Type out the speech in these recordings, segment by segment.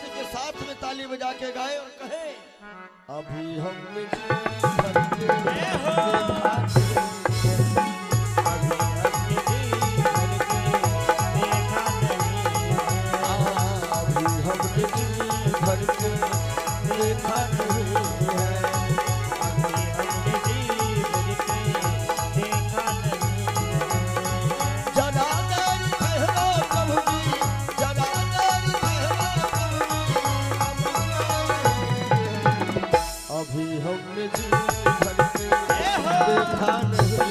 भक्त के साथ में ताली बजा के गाए और कहे, अभी हमने भर के देखा नहीं है, जरा देर ठहरो प्रभु जी, जरा देर ठहरो प्रभु जी, अभी हमने जी भर के देखा नहीं है।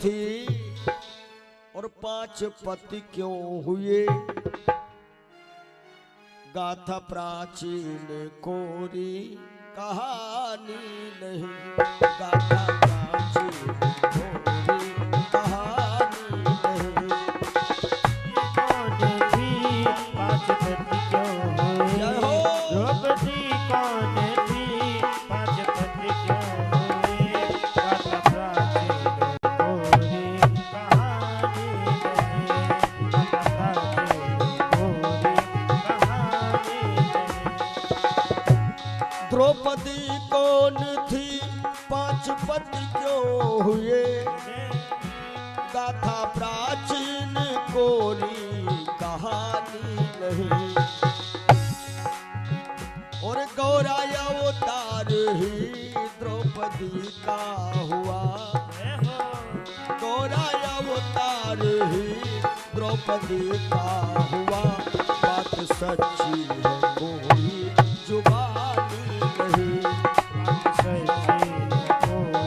थी और 5 पति क्यों हुए, गाथा प्राचीन कोरी कहानी नहीं, गाथा प्राचीन कोरी कहानी नहीं। कौन थी 5 पति क्यों हुए, द्रौपदी कौन थी 5 पति क्यों हुए, गाथा प्राचीन द्रौपदी कौन थी 5 पति क्यों हुए, गाथा प्राचीन कोरी कहानी नहीं। और गौरा अवतार ही द्रौपदी का हुआ, गौरा अवतार ही द्रौपदी का हुआ, बात सच्ची है कोई जुबानी नहीं, सच्ची कोई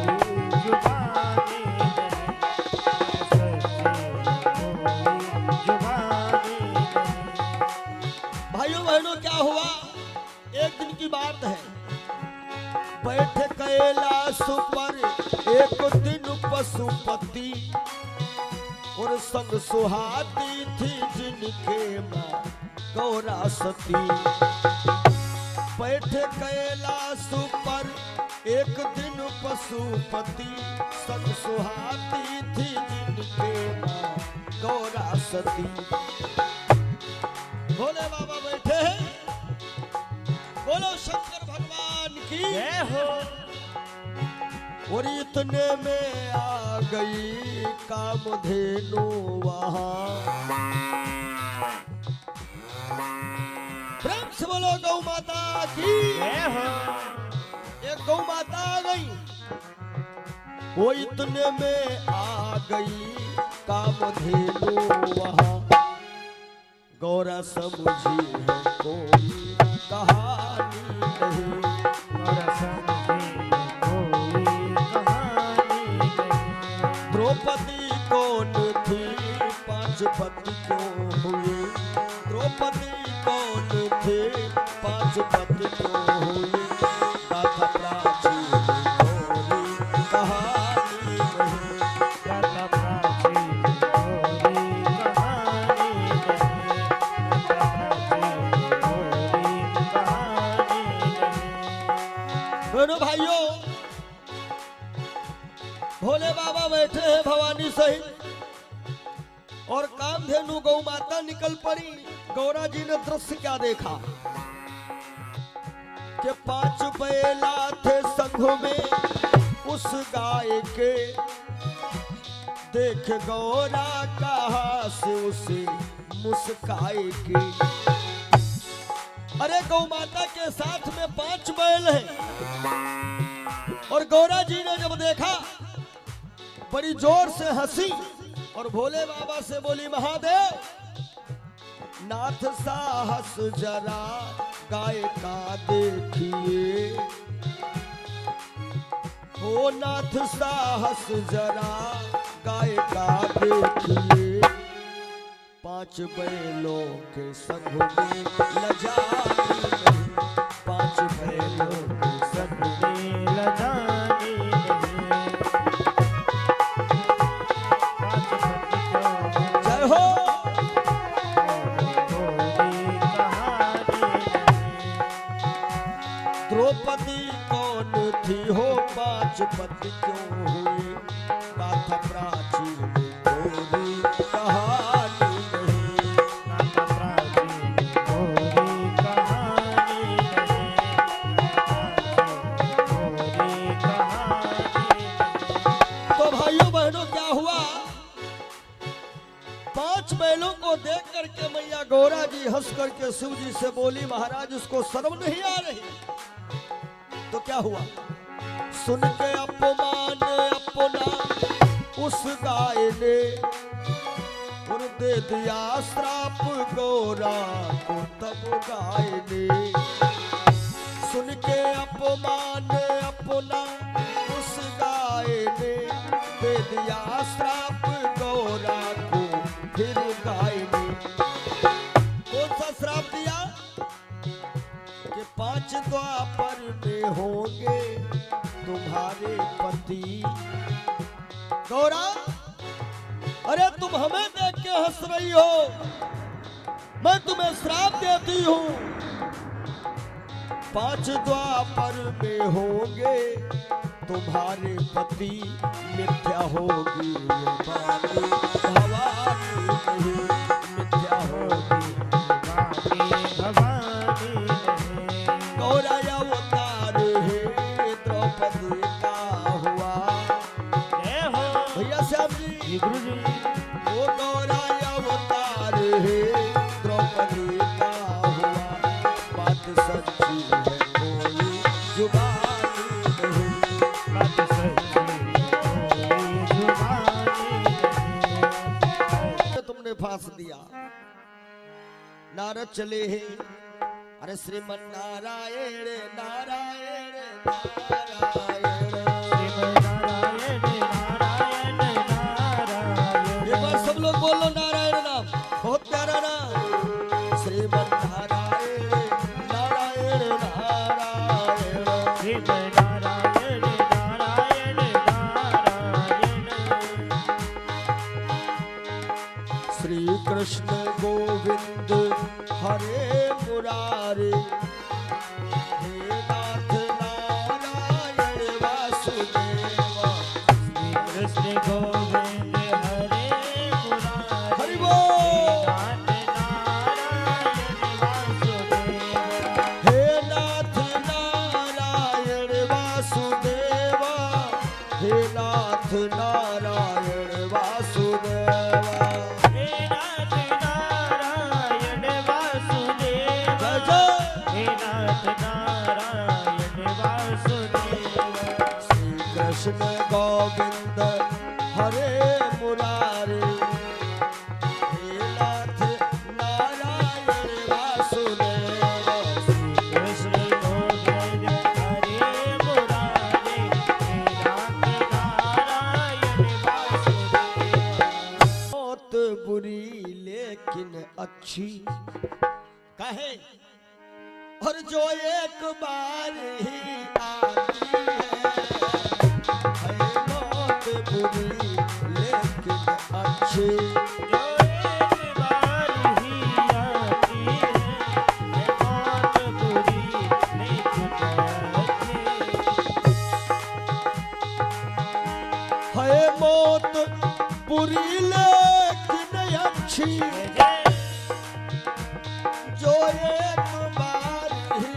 जुबानी नहीं, सच्ची कोई जुबानी नहीं। भाइयों बहनों क्या हुआ, एक दिन की बात है, बैठे कैलाश पर एक दिन पशुपति, और संग सुहाती थी जिनके माँ गौरा सती। बैठे कैलाश पर एक दिन पशुपति, संग सुहाती थी जिनके माँ गौरा सती। भोले बाबा बैठे हैं, बोलो शंकर भगवान की जय हो। और इतने में आ गई कामधेनु वहां, प्रेम से बोलो गौ माता की जय हो। एक गौ माता आ गई, वो इतने में आ गई कामधेनु वहां, गौरा समझी है कोई कहानी नहीं, गौरा समझी कोई कहानी नहीं। द्रौपदी कौन थी 5 पति क्यों हुए, द्रौपदी कौन थे 5 पति क्यों हुए, गाथा प्राचीन कोरी कहानी नहीं, गाथा प्राचीन कोरी कहानी नहीं, गाथा प्राचीन कोरी कहानी नहीं। दोनों भाइयों, भोले बाबा बैठे हैं भवानी सहित, और कामधेनु गौ माता निकल पड़ी। गौरा जी ने दृश्य क्या देखा कि 5 बैला थे संघ में उस गाय के, देख गौरा कहा से उसे मुस्काए के। अरे गौ माता के साथ में 5 बैल हैं, और गौरा जी ने जब देखा बड़ी जोर से हंसी और भोले बाबा से बोली, महादेव नाथ साहस जरा गाय का देखिए, ओ नाथ साहस जरा गाय का देखिए, 5 बैलों के संग में लजा द्रौपदी कौन थी हो, पांच पति क्यों हुए, गाथा प्राचीन गोरी कहानी नहीं। गाथा प्राचीन गोरी कहानी नहीं। तो भाइयों बहनों क्या हुआ, 5 बैलों को देख करके मैया गौरा जी हंस करके शिव जी से बोली, महाराज उसको शर्म नहीं आ रही। तो क्या हुआ, सुन के अपमान अपना उस गाय ने, और दे दिया श्राप गौरा को तब गाय ने। सुन के अपमान अपना उस गाय ने, दे दिया श्राप गौरा को फिर गाय ने। कौन सा श्राप दिया कि 5 द्वापर में होंगे तुम्हारे पति। गौरा, अरे तुम हमें देख के हंस रही हो, मैं तुम्हें श्राप देती हूं। 5 द्वापर में होंगे तुम्हारे पति, मिथ्या होगी ये बानी भवानी नहीं, मिथ्या होगी भवानी नहीं। गौरा अवतार है द्रौपदी का हुआ। जय हो भैया श्याम जी, गुरु जी। वो गौरा अवतार है द्रौपदी का हुआ। बात सच्ची है कोई जुबानी नहीं, बात सच्ची कोई जुबानी नहीं। तुमने फांस दिया। नारद चले हैं, अरे श्रीमन नारायण नारायण नारायण। नारायण नारायण नारायण। एक बार सब लोग बोलो नारायण नाम, बहुत प्यारा नाम। श्रीमन नारायण नारायण नारायण। श्रीमन नारायण नारायण नारायण। श्री कृष्ण गोविंद हरे मुरारे, हे नाथ नारायण वासुदेवा। श्री कृष्ण गोविंद हरे मुरारे, हरि बोल। नाथ नारायण वासुदेवा। हे नाथ नारायण वासुदेवा, हे नाथ नारायण वासुदेवा। हे नाथ नारायण वासुदेवा। जय जय। हे नाथ नारायण वासुदेवा। श्री कृष्ण गोविंद हरे मुरारे, हे नाथ नारायण वासुदेवा। श्री कृष्ण गोविंद हरे मुरारे, हे नाथ नारायण वासुदेवा। मौत बुरी लेकिन अच्छी कहे, और जो एक बार ही आती है मौत बुरी लेकिन अच्छी। जो एक बार ही आती है मौत बुरी लेकिन अच्छी। है मौत बुरी लेकिन अच्छी, जो एक बार ही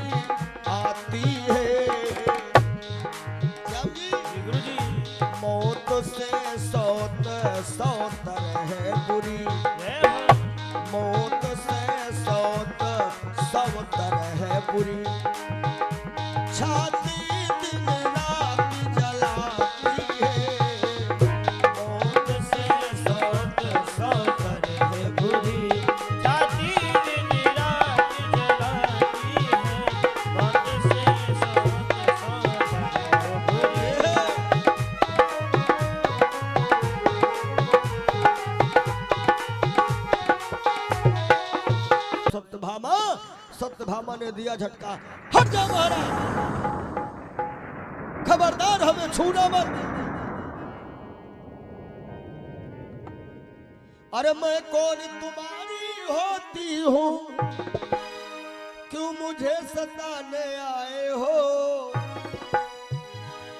आती है। गुरु जी। मौत से सौत सौतर है बुरी, जय हो। मौत से सौत सौतर है बुरी। छाती दिन रात जलाती है, मौत से सौत सौतर है बुरी। छाती दिन रात जलाती है, मौत से सौत सौतर है बुरी। सत्यभामा, सत्यभामा ने दिया झटका, हट जा महाराज, खबरदार हमें छूना मत। अरे मैं कौन तुम्हारी होती हूँ क्यों मुझे सताने आए हो,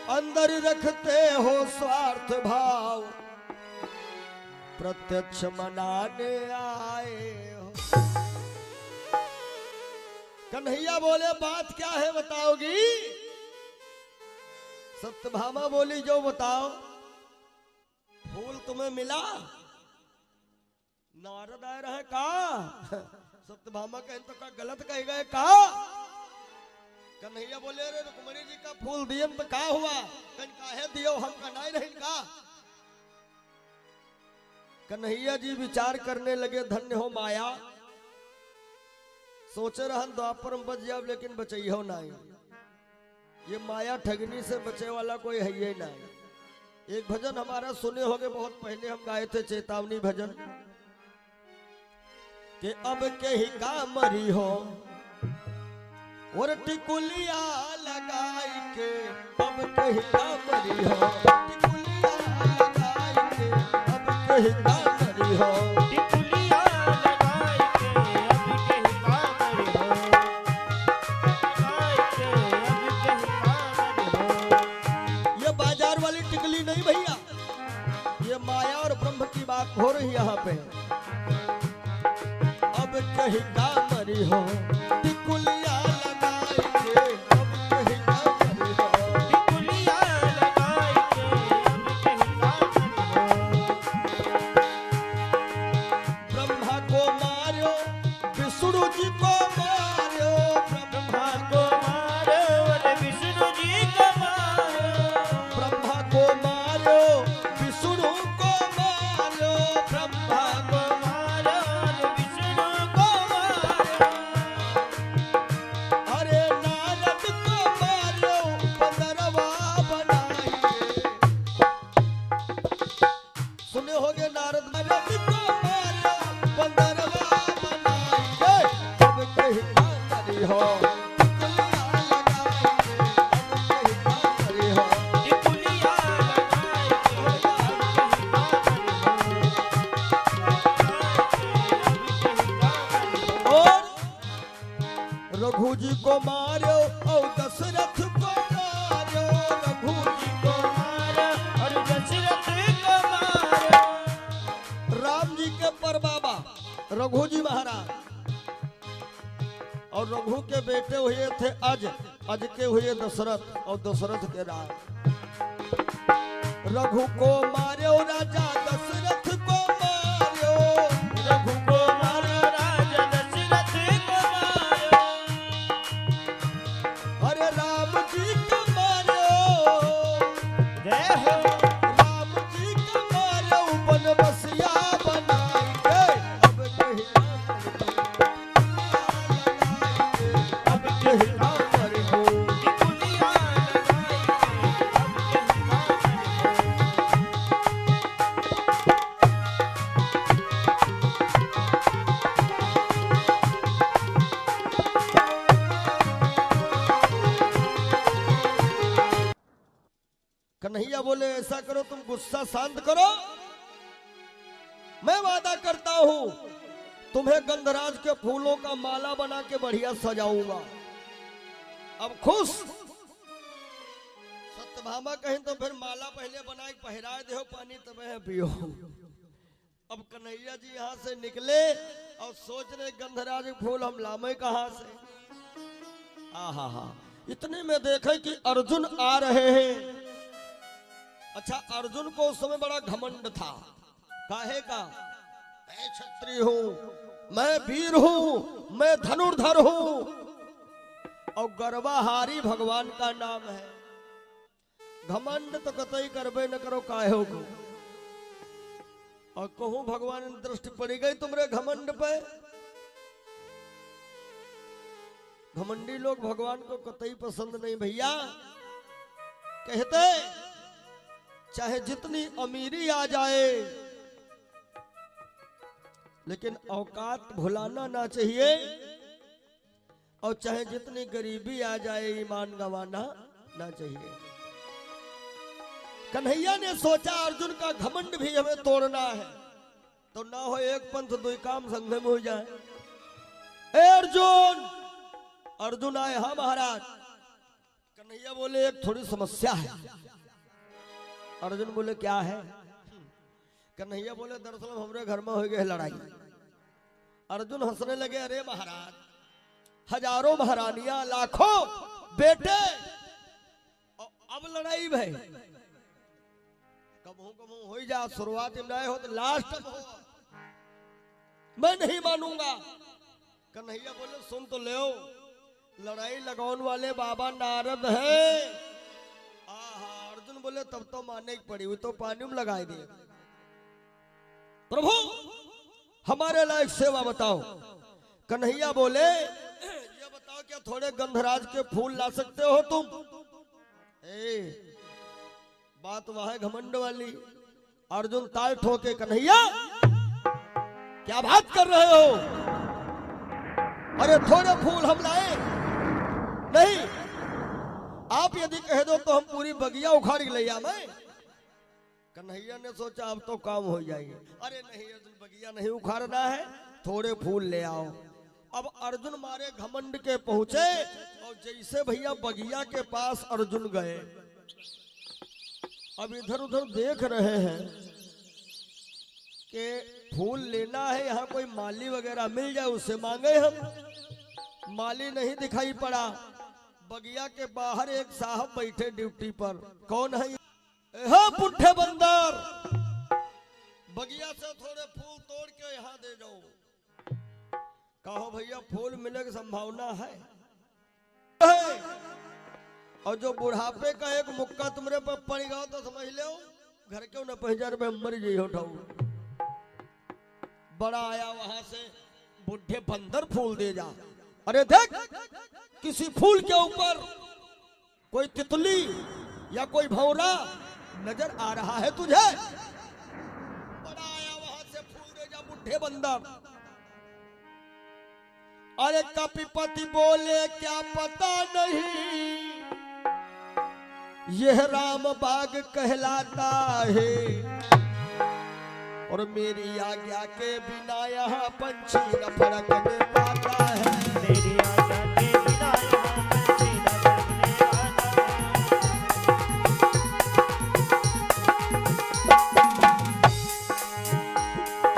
अंदर रखते हो स्वार्थ भाव, प्रत्यक्ष मनाने आए हो। कन्हैया बोले बात क्या है बताओगी? सत्यभामा बोली जो बताओ। फूल तुम्हें मिला? नारद आए रहे का? सत्यभामा कहें तो का गलत कह गए का? कन्हैया बोले अरे रुक्मणी जी का फूल दियन तो का हुआ? कन काहे दियो हम कनाई नहीं का? कन्हैया जी विचार करने लगे धन्य हो माया, सोचे रहन द्वापर में बच जाओ लेकिन बचैहो नहीं। ये माया ठगनी से बचे वाला कोई है ही नहीं। एक भजन हमारा सुने होंगे बहुत पहले, हम गाए थे चेतावनी भजन कि अब के ही का मरी हो और टिकुलिया लगाई के, अब के ही का मरी हो टिकुलिया लगाई के, अब के ही का मरी हो टिकुलिया लगाई के, अब के ही का मरी हो, लगाई के, अब के ही का मरी हो। ये बाजार वाली टिकली नहीं भैया, ये माया और ब्रह्म की बात हो रही यहाँ पे। अब कहीं का मरी हो टिकुलिया लगाई के, अब कहीं का मरी हो टिकुलिया लगाई के, अब के ही का मरी हो। ब्रह्मा को मारो विष्णु जी को मारो, ब्रह्मा को मारो और विष्णु जी को मारो, ब्रह्मा को मारो विष्णु को मारो, ब्रह्मा को मारो और विष्णु को मारो। अरे नारद को मारो बंदरवा बनाई के। सुने होगे नारद नारद को मारो बंदरवा बनाई के। अब कहीं का करी हो टिकुलिया लगाई के, अब कहीं का करी हो टिकुलिया लगाई के, अब के ही का मरी हो, लगाई के, अब के ही का मरी हो। और रघु जी को मारो और दशरथ को मारो, रघु जी को मारो और दशरथ को मारो। राम जी के परबाबा रघु जी महाराज और रघु के बेटे हुए थे अज, अज के हुए दशरथ और दशरथ के राज। रघु को मारो राजा दशरथ को मारो, रघु को मारो राजा दशरथ को मारो। अरे राम जी को मारो, जय हो राम जी को मारो बनबसिया बनाई के। अब कहीं अब के ही का मरी हो, टिकुलिया लगाई के, अब के ही का मरी हो। कन्हैया बोले ऐसा करो तुम गुस्सा शांत करो, मैं वादा करता हूं तुम्हें गंधराज के फूलों का माला बना के बढ़िया सजाऊंगा। अब खुश? सत्यभामा कहीं तो फिर माला पहले बना के पहरा दे पानी तब पियो। अब कन्हैया जी यहाँ से निकले और सोच रहे गंधराज के फूल हम लामे कहां से। आहा हा, इतने में देखे कि अर्जुन आ रहे हैं। अच्छा, अर्जुन को उस समय बड़ा घमंड था। काहे का? मैं क्षत्रिय हूं, मैं वीर हूं, मैं धनुर्धर हूं और गर्वाहारी भगवान का नाम है। घमंड तो कतई करबे न करो काहे को। और कहूं भगवान ने दृष्टि पड़ी गई तुमरे घमंड पे। घमंडी लोग भगवान को कतई पसंद नहीं भैया। कहते चाहे जितनी अमीरी आ जाए लेकिन औकात भुलाना ना चाहिए, और चाहे जितनी गरीबी आ जाए ईमान गंवाना ना चाहिए। कन्हैया ने सोचा अर्जुन का घमंड भी हमें तोड़ना है, तो ना हो एक पंथ दुई काम संग में हो जाए। ए अर्जुन, अर्जुन आए, हाँ महाराज। कन्हैया बोले एक थोड़ी समस्या है। अर्जुन बोले क्या है? कन्हैया बोले दरअसल हमारे घर में हो गई लड़ाई। अर्जुन हंसने लगे, अरे महाराज, हजारों महारानियां, लाखों बेटे, और अब लड़ाई भाई कबहू हो जा, शुरुआत में हो तो लास्ट हो, मैं नहीं मानूंगा। कन्हैया बोले सुन तो ले, लड़ाई लगाने वाले बाबा नारद है। अर्जुन बोले तब तो मानने की पड़ी, वो तो पानी में लगाए दिए। प्रभु हमारे लायक सेवा बताओ। कन्हैया बोले ये बताओ क्या थोड़े गंधराज के फूल ला सकते हो तुम? बात वह है घमंड वाली। अर्जुन ताल ठोके, कन्हैया क्या बात कर रहे हो? अरे थोड़े फूल हम लाए नहीं, आप यदि कह दो तो हम पूरी बगिया उखाड़ के ले आ। मैं कन्हैया ने सोचा अब तो काम हो जाएगी। अरे नहीं अर्जुन, बगिया नहीं उखाड़ना है, थोड़े फूल ले आओ। अब अर्जुन मारे घमंड के पहुंचे, और जैसे भैया बगिया के पास अर्जुन गए, अब इधर उधर देख रहे हैं कि फूल लेना है, यहाँ कोई माली वगैरह मिल जाए उससे मांगे हम। माली नहीं दिखाई पड़ा। बगिया के बाहर एक साहब बैठे ड्यूटी पर। कौन है? हाँ पुट्ठे बंदर, बगिया से थोड़े फूल तोड़ के यहाँ दे जाओ। कहो भैया फूल मिलने की संभावना है। और जो बुढ़ापे का एक मुक्का तुम्हारे पर पड़ गया तो समझ लो घर क्यों न 5000 रुपये मर जी उठाऊ। बड़ा आया वहां से, बुढ़े बंदर फूल दे जा। अरे देख, किसी फूल के ऊपर कोई तितली या कोई भौरा नजर आ रहा है तुझे? बड़ा आया वहां से, फूल दे जा बुढ़े बंदर। अरे कपिपति बोले क्या पता नहीं, यह राम बाग कहलाता है, और मेरी आज्ञा के बिना यहाँ पंछी न फड़कने पाता है। मेरी आज्ञा के बिना यहाँ पंछी न फड़कने पाता है।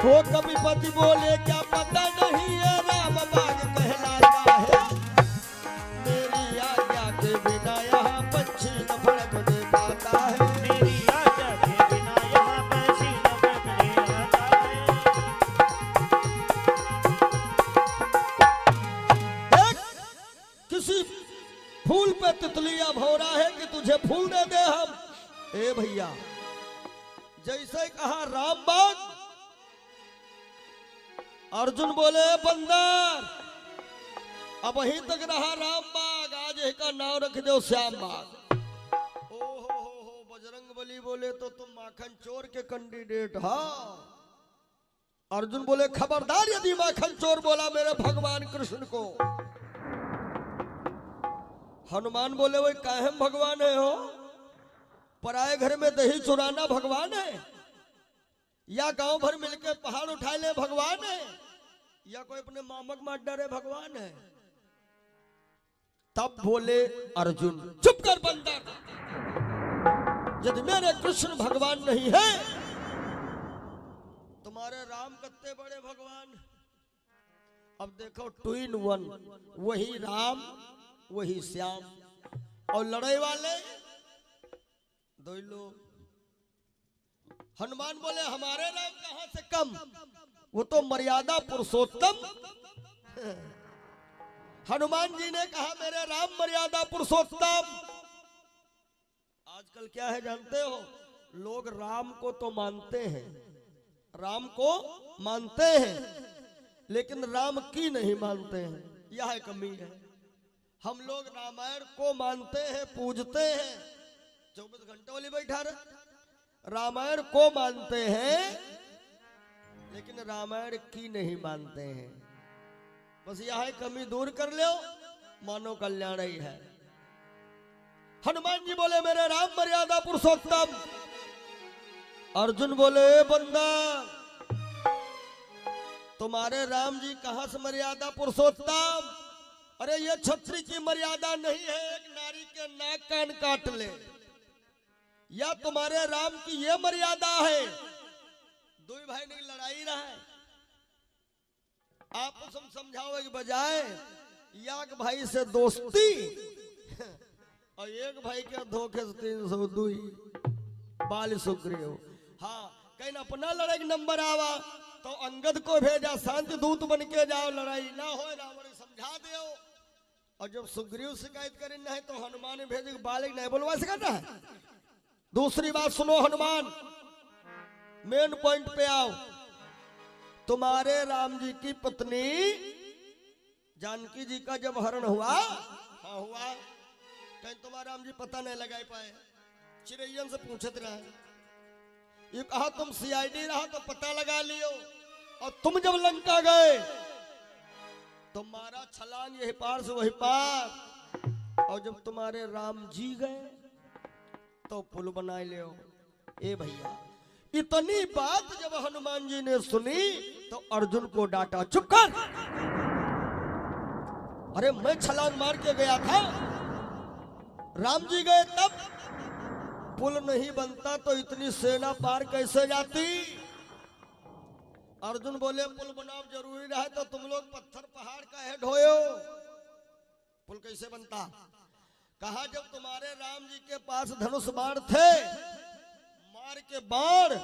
वो कपिपति बोले क्या पता नहीं ये राम बाग कहलाता है, मेरी आज्ञा के बिना यहाँ पंछी न फड़कने पाता है। मेरी आज्ञा के बिना यहाँ पंछी न फड़कने पाता है। किसी फूल पे तितलियां भौरा है कि तुझे फूल दे दे हम। ए भैया, जैसे कहा राम बाग, अर्जुन बोले बंदर, अब वहीं तक रहा राम बाग, आज का नाम रख दो श्याम बाग। ओ हो बजरंग बली बोले तो तुम माखन चोर के कैंडिडेट। हाँ। अर्जुन बोले खबरदार यदि माखन चोर बोला मेरे भगवान कृष्ण को। हनुमान बोले वही काहे भगवान है हो? पराए घर में दही चुराना भगवान है, या गांव भर मिलके पहाड़ उठा ले भगवान है, या कोई अपने मामक मार डरे भगवान है? तब बोले अर्जुन चुप कर बंदर, यदि मेरे कृष्ण भगवान नहीं है, तुम्हारे राम कत्ते बड़े भगवान। अब देखो 2 in 1, वही राम वही श्याम, और लड़ाई वाले 2 लोग। हनुमान बोले हमारे राम कहां से कम, वो तो मर्यादा पुरुषोत्तम। हनुमान जी ने कहा मेरे राम मर्यादा पुरुषोत्तम। आजकल क्या है जानते हो, लोग राम को तो मानते हैं, राम को मानते हैं, लेकिन राम की नहीं मानते हैं। यह कमी है। हम लोग रामायण को मानते हैं, पूजते हैं, 24 घंटे वाली बैठा रहे, रामायण को मानते हैं, लेकिन रामायण की नहीं मानते हैं। बस यह कमी दूर कर लो, मानो कल्याण ही है। हनुमान जी बोले मेरे राम मर्यादा पुरुषोत्तम। अर्जुन बोले बंदा, तुम्हारे राम जी कहां से मर्यादा पुरुषोत्तम? अरे ये छत्री की मर्यादा नहीं है एक नारी के नाक कान काट ले, या तुम्हारे राम की ये मर्यादा है। दो भाई ने लड़ाई रहा है, आपस में समझावे के बजाय याक भाई से दोस्ती और एक भाई के धोखे से 302 बाल सुग्रीव। हाँ कहीं अपना लड़ाई नंबर आवा तो अंगद को भेजा शांति दूत बन के जाओ, लड़ाई ना हो रावण समझा दो। और जब सुग्रीव शिकायत करे नहीं तो हनुमान भेजे बालिक नहीं बोलवा सकता है। दूसरी बात सुनो हनुमान, मेन पॉइंट पे आओ। तुम्हारे राम जी की पत्नी जानकी जी का जब हरण हुआ, हाँ हुआ, कहीं तुम्हारा राम जी पता नहीं लगा पाए, चिड़ैयन से पूछते रहे। ये कहा तुम सीआईडी रहा तो पता लगा लियो, और तुम जब लंका गए तुम्हारा छलांग यही पार से वही पार, और जब तुम्हारे राम जी गए तो पुल बना लियो। ए भैया इतनी बात जब हनुमान जी ने सुनी तो अर्जुन को डांटा, चुप कर, अरे मैं छलांग मार के गया था, राम जी गए तब, पुल नहीं बनता तो इतनी सेना पार कैसे जाती। अर्जुन बोले पुल बनाओ जरूरी रहा तो तुम लोग पत्थर पहाड़ का है ढोयो, पुल कैसे बनता। कहा जब तुम्हारे राम जी के पास धनुष बाण थे, मार के बाण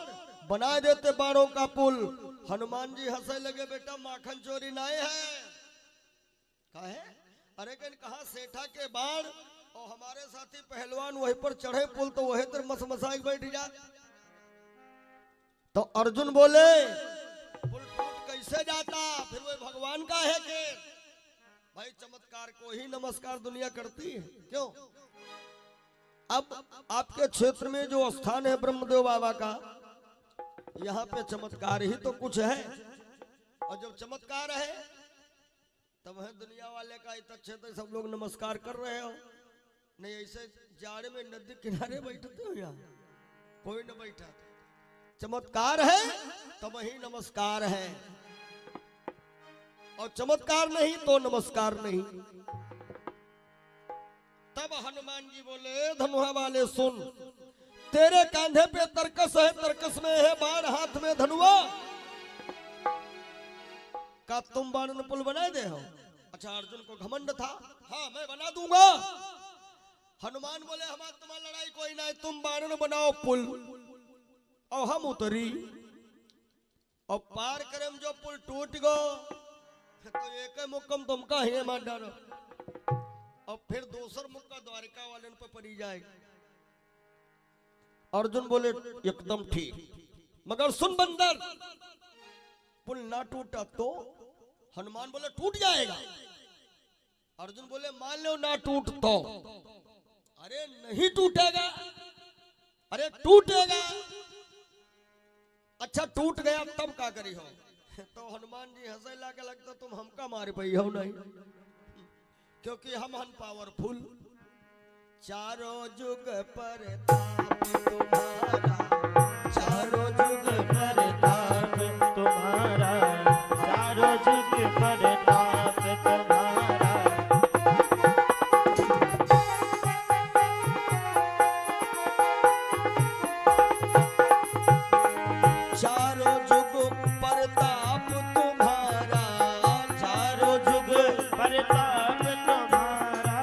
बना देते बाणों का पुल। हनुमान जी हंसने लगे, बेटा माखन चोरी नहीं है। कहे अरे कहा सेठा के बाण और हमारे साथी पहलवान वहीं पर चढ़े पुल तो वही तर मसमसाई बैठ जा। तो अर्जुन बोले पुल टूट कैसे जाता, फिर वो भगवान का है के भाई चमत्कार को ही नमस्कार दुनिया करती है क्यों। अब आपके क्षेत्र में जो स्थान है ब्रह्मदेव बाबा का, यहाँ पे चमत्कार ही तो कुछ है, और जब चमत्कार है तब है दुनिया वाले का इतना क्षेत्र सब लोग नमस्कार कर रहे हो। नहीं ऐसे जाड़े में नदी किनारे बैठते हो, यहाँ कोई न बैठा। चमत्कार है तो वही नमस्कार है, और चमत्कार नहीं तो नमस्कार नहीं। तब हनुमान जी बोले धनुहा वाले सुन, तेरे कांधे पे तरकस है, तरकस में है बाण, हाथ में धनुआ, का तुम बाण पुल बना दे हो। अच्छा अर्जुन को घमंड था, हाँ मैं बना दूंगा। हनुमान बोले हमारा तुम्हारी लड़ाई कोई नहीं, तुम बाण बनाओ पुल और हम उतरी, और पार करम जो पुल टूट गो तो एक मुक्कम तुमका ही मार डालो, और फिर दूसर मुक्का द्वारिका वाले पे पड़ी जाएगा। अर्जुन बोले एकदम ठीक, मगर सुन बंदर, पुल ना टूटा तो। हनुमान बोले टूट जाएगा। अर्जुन बोले मान लो ना टूट तो। अरे नहीं टूटेगा, अरे टूटेगा। अच्छा टूट गया तब क्या करी हो। तो हनुमान जी हंसे लागे लगता तुम हमका मार पई हो नहीं, क्योंकि हम हन पावरफुल। चारों जुग पर तुम्हारा, चारों जुग पर ताप तुम्हारा, चारों जुग पर ताप तुम्हारा। चारों जुग परताप तुम्हारा, चारों जुग पर ताप तुम्हारा,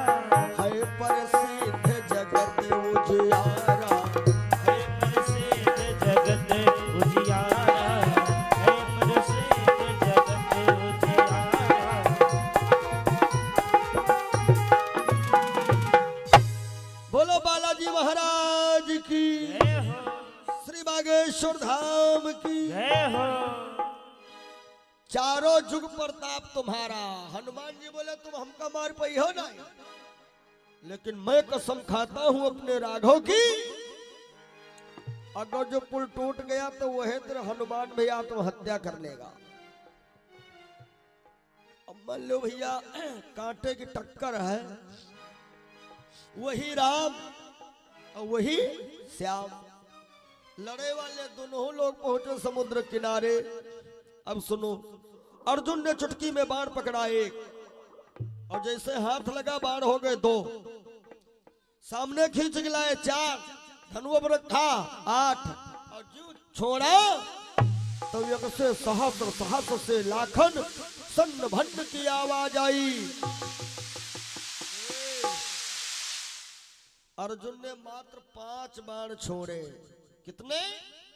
है प्रसिद्ध जगत उजियारा, है प्रसिद्ध जगत उजियारा, है प्रसिद्ध जगत उजियारा। बोलो बालाजी महाराज की, जय हो, श्री बागेश्वर धाम की। जय हो। चारों जुग प्रताप तुम्हारा। हनुमान जी बोले तुम हमका मार पई हो नहीं, लेकिन मैं कसम खाता हूं अपने राघव की, अगर जो पुल टूट गया तो वह तेरे हनुमान भैया आत्महत्या कर लेगा। अब मान लो भैया कांटे की टक्कर है, वही राम और वही श्याम, लड़े वाले दोनों लोग पहुंचे समुद्र किनारे। अब सुनो, अर्जुन ने चुटकी में बाण पकड़ा एक, और जैसे हाथ लगा बाण हो गए 2, सामने खींच के लाए 4, धनुआ पर रखा 8, और जो छोड़ा तो एक से सहस्र सहस्र से लाखन सन्न भन्न की आवाज आई। अर्जुन ने मात्र 5 बाण छोड़े। कितने?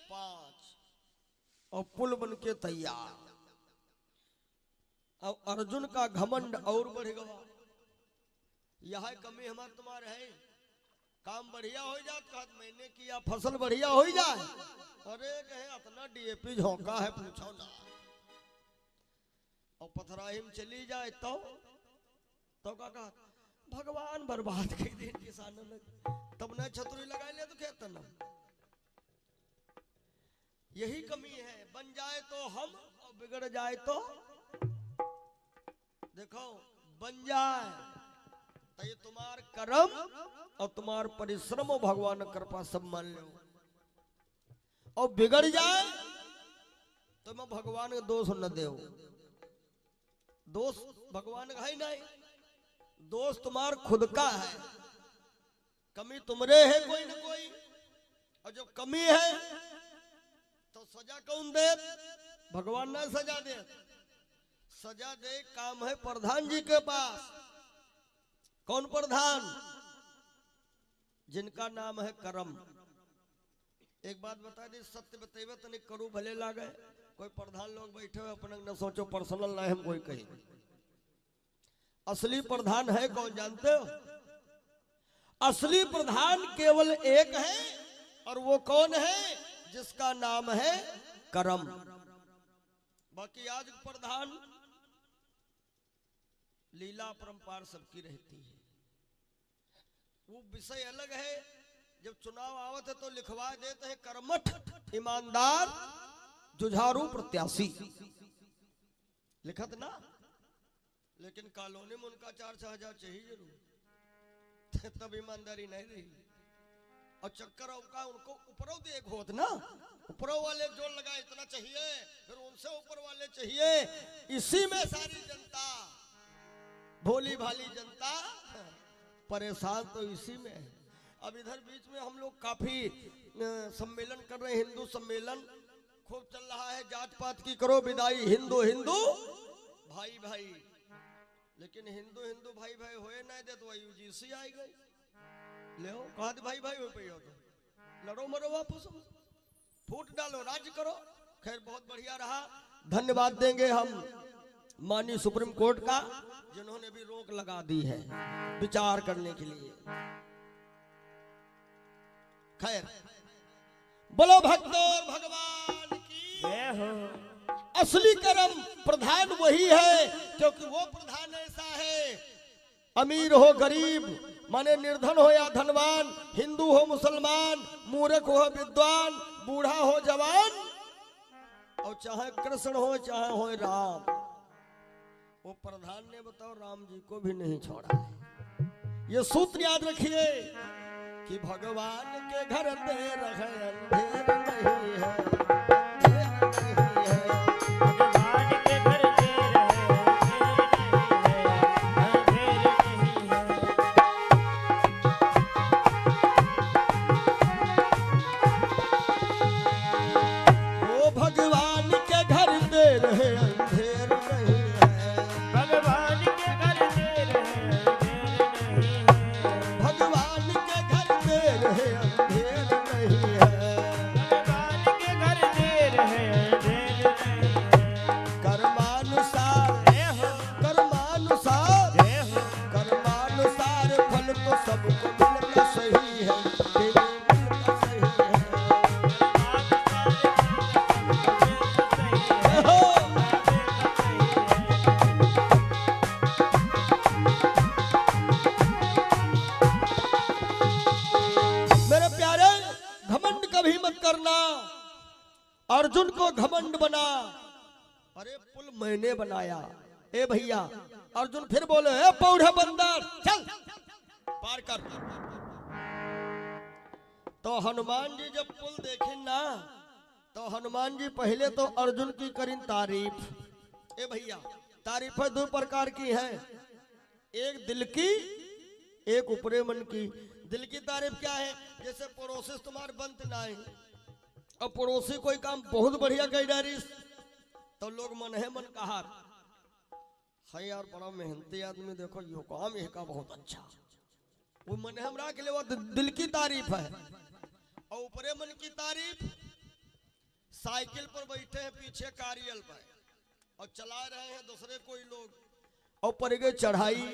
5। और पुल बन के तैयार। अब अर्जुन का घमंड और बढ़ गया। यह कमी हमारे तुम्हारे है, काम बढ़िया हो जाए तो मैंने किया, फसल बढ़िया हो जाए, अरे कहे अपना डीएपी झोंका है पूछो ना, और पथराहिम चली जाए तो का कहा भगवान बर्बाद कर दे किसानों ने, तब न छतरी लगा ले तो खेत न। यही कमी है, बन जाए तो हम और बिगड़ जाए तो देखो बन जाए तो ये तुम्हार कर्म और तुम्हार परिश्रम और भगवान कृपा सब मान लो, और बिगड़ जाए तो मैं भगवान का दोष न दे। दोष भगवान का ही नहीं, दोष तुम्हार खुद का है। कमी तुमरे है कोई न कोई, और जो कमी है तो सजा कौन दे? भगवान ना सजा दे, सजा दे काम है प्रधान जी के पास। कौन प्रधान? जिनका नाम है कर्म। एक बात बता दी, सत्य बतेबे तो नहीं करू भले लागे। कोई प्रधान लोग बैठे हुए अपने न सोचो, पर्सनल ना हम कोई कही। असली प्रधान है कौन जानते हो? असली प्रधान केवल एक है, और वो कौन है? जिसका नाम है कर्म। बाकी आज प्रधान लीला परंपार सबकी रहती है, वो विषय अलग है। जब चुनाव आवत है तो लिखवा देते हैं कर्मठ ईमानदार जुझारू प्रत्याशी, लिखत ना, लेकिन कॉलोनी में उनका 4-6 हजार चाहिए जरूर, तब ईमानदारी नहीं रही। और चक्कर का उनको ऊपरों देख होत ना, ऊपरों वाले जोड़ लगा इतना चाहिए, फिर उनसे ऊपर वाले चाहिए। इसी में सारी जनता, भोली भाली जनता परेशान तो इसी में है। अब इधर बीच में हम लोग काफी सम्मेलन कर रहे हैं, हिंदू सम्मेलन खूब चल रहा है, जात पात की करो विदाई, हिंदू हिंदू भाई भाई। लेकिन हिंदू हिंदू भाई भाई होए ना दे तो यूजीसी आई गई, ले कहा भाई भाई हो पे हो तो लड़ो मरो वापस फूट डालो राज्य करो। खैर बहुत बढ़िया रहा, धन्यवाद देंगे हम माननीय सुप्रीम कोर्ट का, जिन्होंने भी रोक लगा दी है विचार करने के लिए। खैर बोलो भक्तों भगवान की जय हो। असली कर्म प्रधान वही है, क्योंकि वो प्रधान ऐसा है, अमीर हो गरीब, माने निर्धन हो या धनवान, हिंदू हो मुसलमान, मूर्ख हो विद्वान, बूढ़ा हो जवान, और चाहे कृष्ण हो चाहे हो राम, वो प्रधान ने बताओ राम जी को भी नहीं छोड़ा है। ये सूत्र याद रखिए कि भगवान के घर देर है अंधेर नहीं है, भगवान के घर देर है अंधेर नहीं है। वो भगवान के घर देर है अंधेर नहीं है, भगवान के घर देर है अंधेर नहीं है। भगवान के घर देर है अंधेर नहीं है, भगवान के घर देर है अंधेर नहीं है। कर्मानुसार जय हो कर्मानुसार जय हो। कर्मानुसार फल तो सबको मिलना सही है, तेरे मिलना सही है। जय हो। मेरे प्यारे घमंड कभी मत करना, अर्जुन को घमंड बना, अरे पुल मैंने बनाया। ए भैया अर्जुन फिर बोले, ए पौड़े बंदर चल पार कर। तो हनुमान जी जब पुल देखे ना, तो हनुमान जी पहले तो अर्जुन की करीन तारीफ। ए भैया तारीफ 2 प्रकार की है, एक दिल की एक ऊपरे मन की। दिल की तारीफ क्या है? जैसे पड़ोसी तुम्हारे बनते ना है, और पड़ोसी कोई काम बहुत बढ़िया कही डारिस तो लोग मन है मन कहा है यार बड़ा मेहनती आदमी, देखो यो काम ये का बहुत अच्छा, वो मन है हमरा के लिए वो दिल की तारीफ है। और ऊपरे मन की तारीफ, साइकिल पर बैठे हैं पीछे कारियल पर और चला रहे हैं दूसरे कोई लोग, और पड़ गए चढ़ाई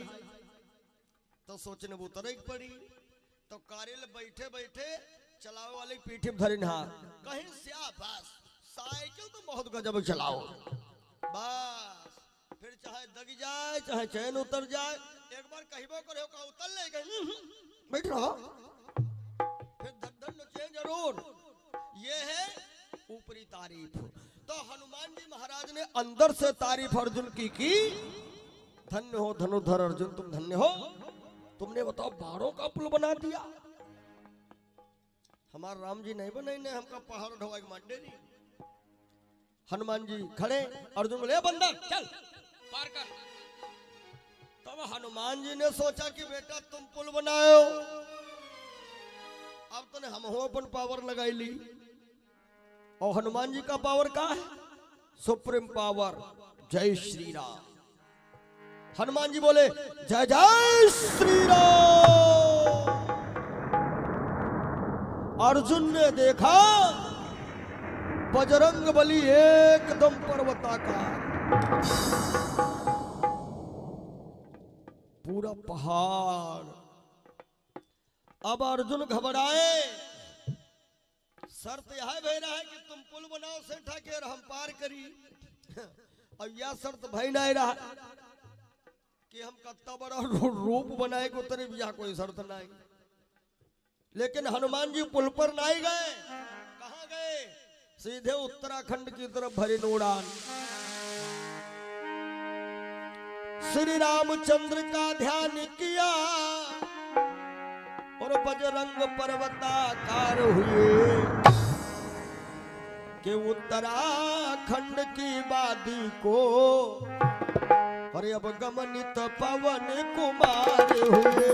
तो सोचने वो उतर पड़ी, तो कारियल बैठे बैठे चलावे वाले पीठे धरे हाथ कहीं से बस साइकिल तो बहुत गजब चलाओ, बस फिर चाहे दग जाए चाहे चैन उतर जाए, एक बार कहिबो करे का उतर ले गए बैठ रहो, फिर धड़धड़ नचे जरूर। ये है ऊपरी तारीफ। तो हनुमान जी महाराज ने अंदर से तारीफ अर्जुन की धन्य हो धनुधर अर्जुन, तुम धन्य हो, तुमने बताओ 12 का पुल बना दिया। हमारे राम जी नहीं बनाई ने हमका पहाड़ ढोआ मांडे नहीं। हनुमान जी खड़े, अर्जुन बोले बंदर चल पार कर। तब हनुमान जी ने सोचा कि बेटा तुम पुल बनाए हो, अब तो हम हो अपन पावर लगाई ली। और हनुमान जी का पावर का है? सुप्रीम पावर, जय श्री राम। हनुमान जी बोले जय जय श्री राम। अर्जुन ने देखा बजरंग बली एकदम पर्वताकार, पूरा पहाड़। अब अर्जुन घबराए, शर्त यह भय रहा है कि तुम पुल बनाओ से ठाके हम पार करी। और यह शर्त भय नहीं रहा कि हम कत्ता बड़ा रूप बनाए को उतरे, यहाँ कोई शर्त नहीं। लेकिन हनुमान जी पुल पर नहीं गए, कहाँ गए? सीधे उत्तराखंड की तरफ भरी उड़ान। श्री रामचंद्र का ध्यान किया और बजरंग पर्वताकार हुए कि उत्तराखंड की वादी को अरे अब गमनित पवन कुमार हुए।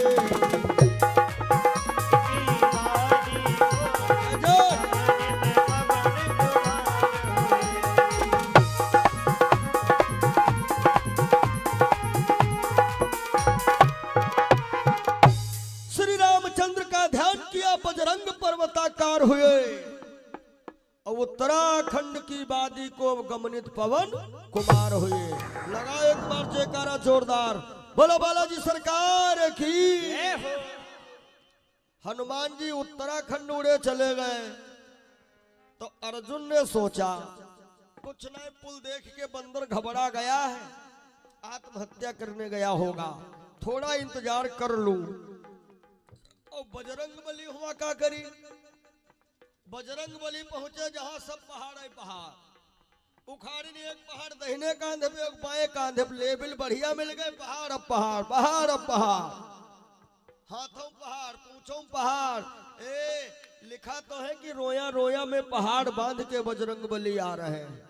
श्री रामचंद्र का ध्यान किया, बजरंग पर्वताकार हुए और उत्तराखंड की वादी को गमनित पवन कुमार हुए। लगा एक बार जयकारा जोरदार, बोलो बालाजी सरकार की। हनुमान जी उत्तराखंड उड़े चले गए तो अर्जुन ने सोचा कुछ नहीं, पुल देख के बंदर घबरा गया है, आत्महत्या करने गया होगा, थोड़ा इंतजार कर लूं। और बजरंग बली हुआ क्या करी? बजरंग बली पहुंचे जहां सब पहाड़ है, पहाड़ उखाड़ी नहीं, एक पहाड़ दाहिने कांधे पे, एक बाएं कांधे पे, लेवल बढ़िया मिल गए, पहाड़ अब पहाड़, पहाड़ अब पहाड़, हाथों पहाड़, पूंछों पहाड़। लिखा तो है कि रोया रोया में पहाड़ बांध के बजरंग बली आ रहे हैं।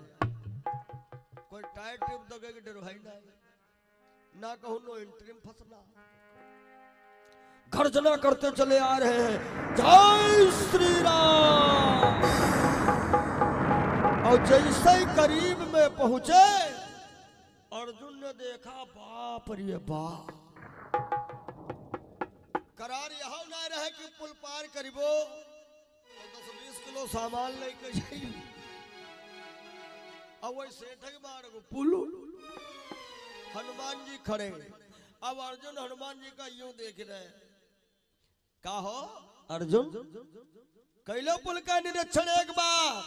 कोई टायर ट्यूब दगे कि डर भाई ना कहूं नो एंट्री में फंसना, गर्जना करते चले आ रहे हैं, जय श्री राम। और जैसे ही करीब में पहुंचे अर्जुन ने देखा, बाप रे बाप, करार यहाँ ना रहे कि पुल पार करीबो तो 10-20 किलो सामान लेके जाइए, अब वही सेठ मार को पुल। हनुमान जी खड़े, अब अर्जुन हनुमान जी का यूं देख रहे, का हो अर्जुन कैलो पुल का निरीक्षण एक बार,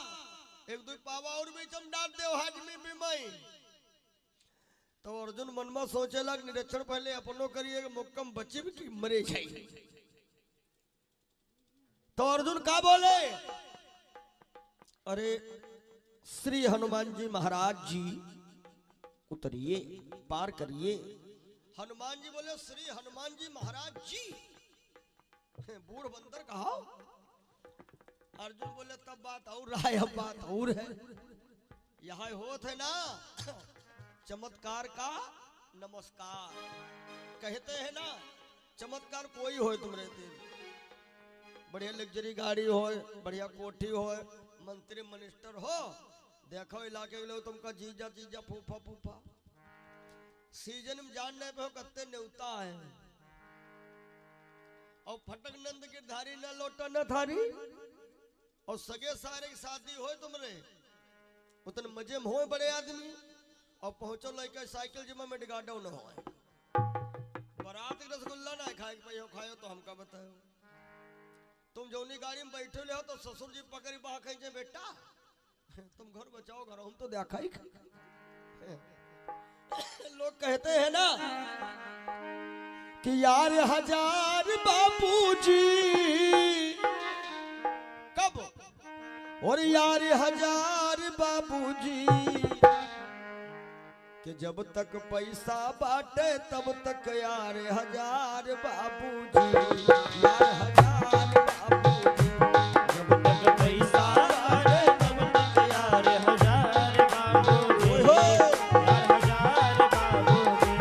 एक दो पावा और भी चमड़ा दे हाजमी भी मई। तो अर्जुन मन में सोचे लग निरीक्षण पहले अपनो करिए, मुक्कम बच्चे भी मरे जाए। तो अर्जुन का बोले, अरे श्री हनुमान जी महाराज जी उतरिए, पार करिए। हनुमान जी बोले श्री हनुमान जी महाराज जी, बूढ़ बंदर कहा। अर्जुन बोले तब बात और रहा है, अब बात और है। यहाँ होत है ना चमत्कार का नमस्कार। कहते हैं ना चमत्कार कोई हो तुमरे दिन, बढ़िया लग्जरी गाड़ी हो, बढ़िया कोठी हो, मंत्री मिनिस्टर हो, देखो इलाके के लोग तुमका जीजा जीजा फूफा फूफा, सीजन में जानने पे हो कत्ते न्योता है, और फटक नंद की धारी न लोटा न थारी, और सगे सारे की शादी हो तुमरे उतने मजे में हो बड़े आदमी, और पहुंचो लड़का साइकिल जिम्मा में डिगाडो न हो, बारात रसगुल्ला ना खाए पाइयो खायो तो हमका बताओ, तुम जौनी गाड़ी में बैठे ले हो तो ससुर जी पकड़ी बहा कहीं बेटा तुम घर बचाओ घर हम तो देखा ही लोग कहते हैं ना कि यार हजार बापूजी कब और यार हजार बाबूजी कि जब तक पैसा बाटे तब तक यार हजार बाबूजी, यार हजार बाबूजी, जब तक पैसा बाटे तब तक यार हजार बाबूजी, यार हजार बाबूजी।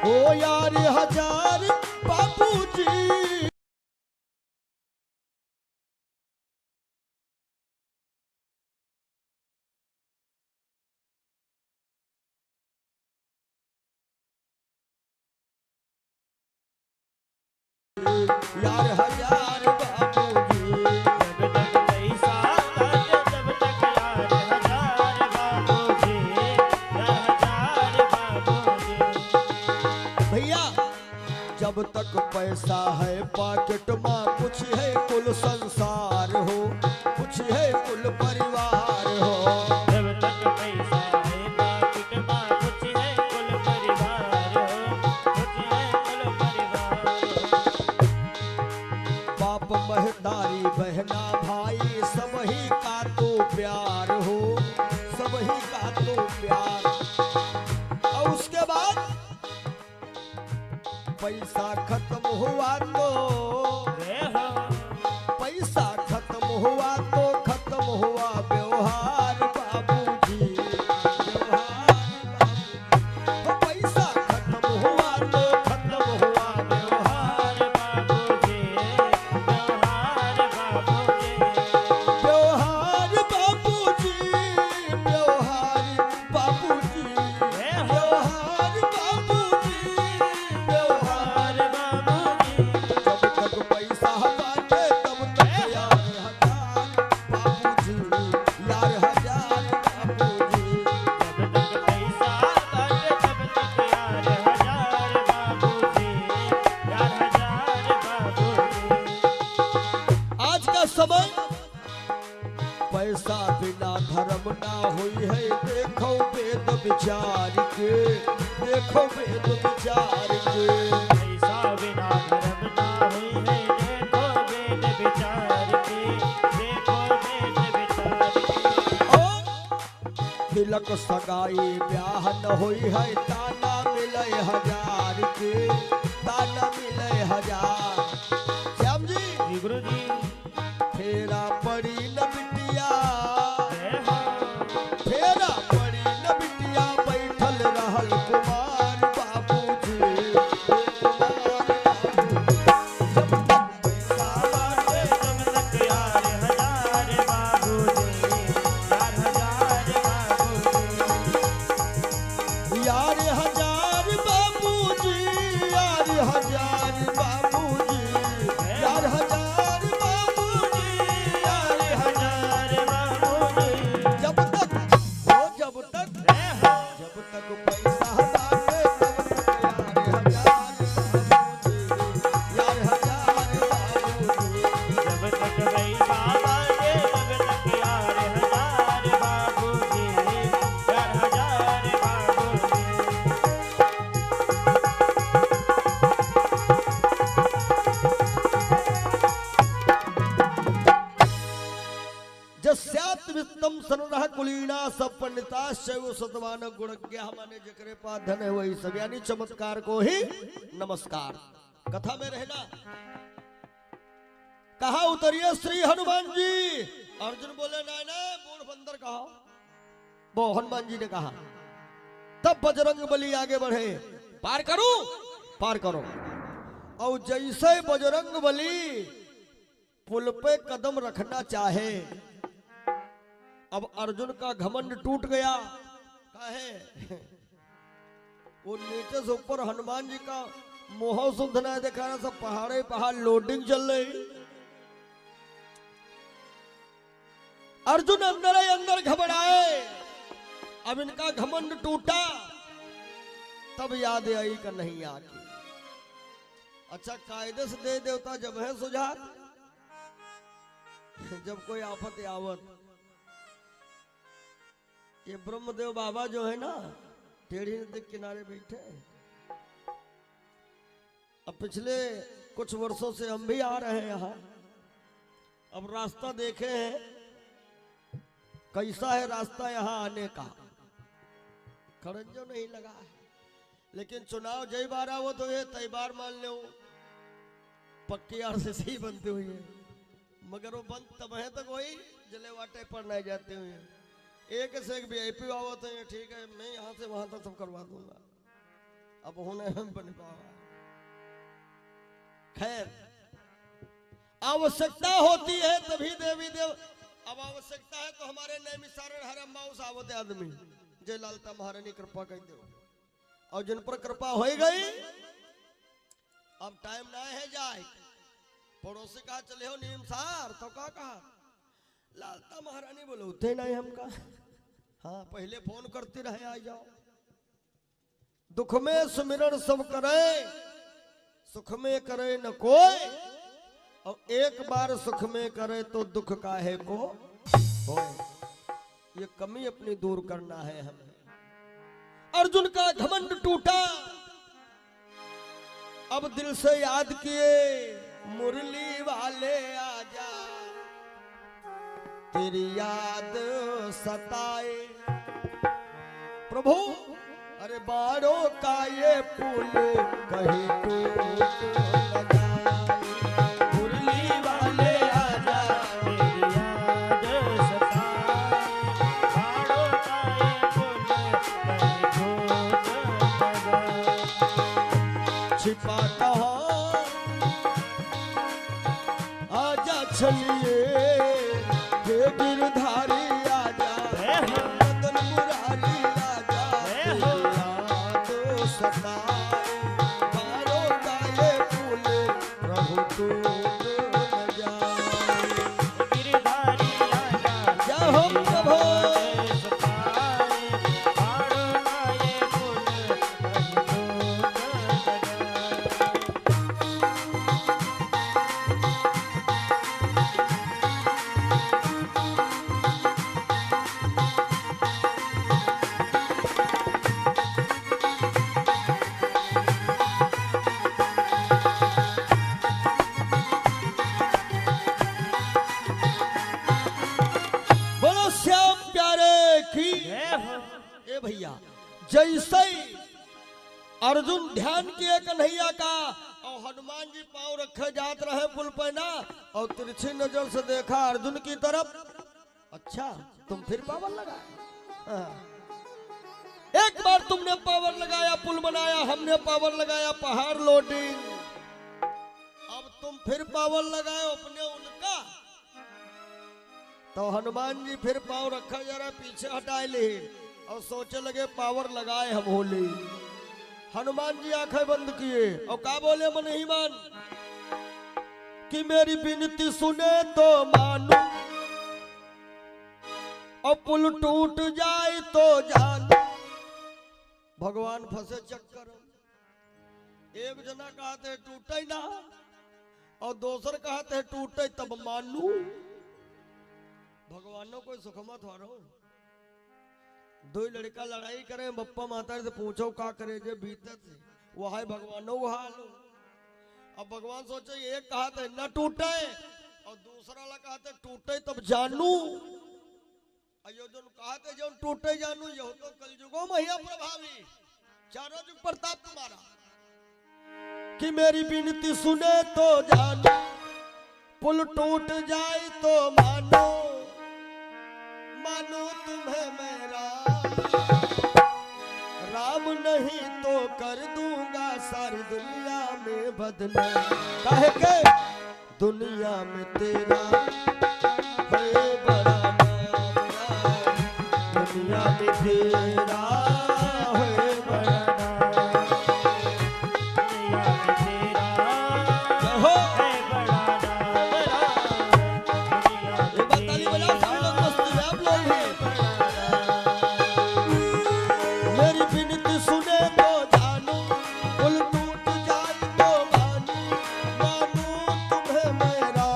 ओ यार हजार बाबूजी, यार हजार बाबूजी, जब तक पैसा बाटे तब तक यार हजार बाबूजी, यार हजार बाबूजी। भैया जब तक पैसा है पॉकेट में कुछ है कुल संसार हो, कुछ है कुल परिवार हो, जब तक पैसा है पॉकेट में कुछ है कुल परिवार हो, कुछ है कुल परिवार हो। बाप महतारी बहना भाई सब ही का तो प्यार हो, सब ही का तो प्यार। और उसके बाद पैसा खत्म हुआ तो, जय हो पैसा खत्म हुआ तो खत्म हुआ व्यवहार बाबूजी, व्यवहार बाबूजी। पैसा खत्म हुआ तो खत्म हुआ व्यवहार, व्यवहार बाबूजी, व्यवहार बाबूजी। व्यवहार बाबूजी, व्यवहार बाबूजी, जय हो व्यवहार बाबूजी, व्यवहार। व्यवहार बाबूजी, जब तक पैसा बाटे तब तक यार हजार बाबूजी, यार हजार बाबूजी। जब तक पैसा बाटे तब तक यार हजार बाबूजी, यार हजार बाबूजी। आज का समय पैसा बिना धर्म ना हुई है, देखो वेद विचार के, देखो वेद विचार के। पैसा बिना धर्म ना हुई है, देखो वेद विचार के, देखो वेद विचार के। ओ तिलक सगाई ब्याह न हुई है, ताना मिले हजार के, ताना मिले हजार। श्याम जी जी गुरु जी, फेरा पड़ी न बिटिया, जय हो फेरा पड़ी न बिटिया, बैठल रहल कुमार बाबूजी, कुमार बाबूजी। जब तक पैसा बाटे तब तक यार हजार बाबूजी, यार हजार बाबूजी। यार हजार बाबूजी, यार हजार बाबूजी, यार हजार बाबूजी, यार हजार बाबूजी। जब तक हो जब तक जय हो जब तक पैसा बाटे तब तक यार हजार बाबूजी, यार हजार बाबूजी। जब तक पैसा बाटे तब तक यार हजार बाबूजी, यार हजार बाबूजी। जस्यात् वित्तम सर्वः कुलीना सब पंडिताश्चैव सतवान गुणज्ञ, माने जकरे पास धन है वही सब, यानी चमत्कार को ही नमस्कार। कथा में रहना, कहा उतरिए श्री हनुमान जी। अर्जुन बोले नहीं नहीं बूढ़ बंदर कहा। वो हनुमान जी ने कहा। तब बजरंग बली आगे बढ़े, पार करूं, पार करो। और जैसे बजरंग बली पुल पे कदम रखना चाहे, अब अर्जुन का घमंड टूट गया। काहे? वो नीचे से ऊपर हनुमान जी का मोह शुद्ध ना देखा रहा, सब पहाड़े पहाड़ लोडिंग चल रही। अर्जुन अंदर ही अंदर घबराए। अब इनका घमंड टूटा। तब याद आई कि नहीं आके अच्छा कायदे से दे देवता जब है सुझाव, जब कोई आफत आवत। ये ब्रह्मदेव बाबा जो है ना टेढ़ी नदी के किनारे बैठे। अब पिछले कुछ वर्षों से हम भी आ रहे हैं यहाँ। अब रास्ता देखे हैं कैसा है रास्ता यहाँ आने का, खड़ंजो नहीं लगा है। लेकिन चुनाव जय बार आओ तो ये तय बार मान लो पक्की आरसीसी बनती हुई है, मगर वो बंद तब है तक वही जले वाटे पर नहीं जाते हुए। एक से एक वीआईपी आओ तो ये ठीक है, मैं यहाँ से वहां तक सब करवा दूंगा। अब होने हम बन पावा। खैर आवश्यकता होती है तभी देवी देव। अब आवश्यकता है तो हमारे नैमिषारण हरम माउस आवते आदमी जय लालता महारानी कृपा कर दो। और जिन पर कृपा हो गई अब टाइम ना है जाए। पड़ोसी कहा चले हो नीमसार तो कहा लालता महारानी बोले उठे नहीं हमका। हाँ पहले फोन करते रहे आ जाओ। दुख में सुमिरन सब करे, सुख में करे न कोई। और एक बार सुख में करे तो दुख काहे को होए। ये कमी अपनी दूर करना है हमें। अर्जुन का घमंड टूटा। अब दिल से याद किए मुरली वाले आजा, तेरी याद सताए प्रभु। अरे बारों का ये पुल कहीं टूट न जाए। मुरली वाले आजा, तेरी याद सताए, बारों का ये पुल कहीं टूट न जाए। छिपा कहाँ आजा चलिए हे गिरधारी आजा, मदन मुरारी आजा, याद सताए बारों का ये पुल प्रभु टूट न जाए। गिरधारी आजा, जय हो प्रभु। सताए बारों का ये पुल कहीं टूट बोलो श्याम प्यारे की। ए भैया जैसे ही अर्जुन ध्यान किए कन्हैया का और हनुमान जी पांव रखे जात रहे पुल पे ना, और तिरछी नजर से देखा अर्जुन की तरफ। अच्छा तुम फिर पावर लगाए। हाँ। एक बार तुमने पावर लगाया पुल बनाया, हमने पावर लगाया पहाड़ लोडिंग। अब तुम फिर पावर लगाए अपने उनका। तो हनुमान जी फिर पांव रखा जरा पीछे हटाए ले और सोचे लगे पावर लगाए हम होली। हनुमान जी आंखें बंद किए और क्या बोले मन ही मान कि मेरी विनती सुने तो मानो, और पुल टूट जाए तो जानो। भगवान फंसे चक्कर। एक जना कहते टूटे ना और दूसर कहते टूटे तब मानू। भगवानों कोई सुखमत हो रहा। दो लड़का लड़ाई करे बप्पा माता से पूछो का करे जे भीतर से वो है भगवानों वो हाल। अब भगवान सोचे एक कहते न टूटे और दूसरा वाला कहते टूटे तब जानू। अयो जो कहते जो टूटे जानू ये तो कलयुगों में ही प्रभावी चारों जुग प्रताप तुम्हारा। कि मेरी विनती सुने तो जानू पुल टूट जाए तो मानो मानो तुम्हें मेरा, राम नहीं तो कर दूंगा सारी दुनिया में बदनाम। काहे के दुनिया में तेरा है बड़ा नाम, दुनिया में तेरा है बड़ा नाम, दुनिया में तेरा कहो है बड़ा नाम, दुनिया एक बात ताली बजाओ सब लोग मस्ती में आप लोग भी। मेरी विनती सुने तो जानू, पुल टूट जाए तो मानू, मानू तुम्हें मेरा,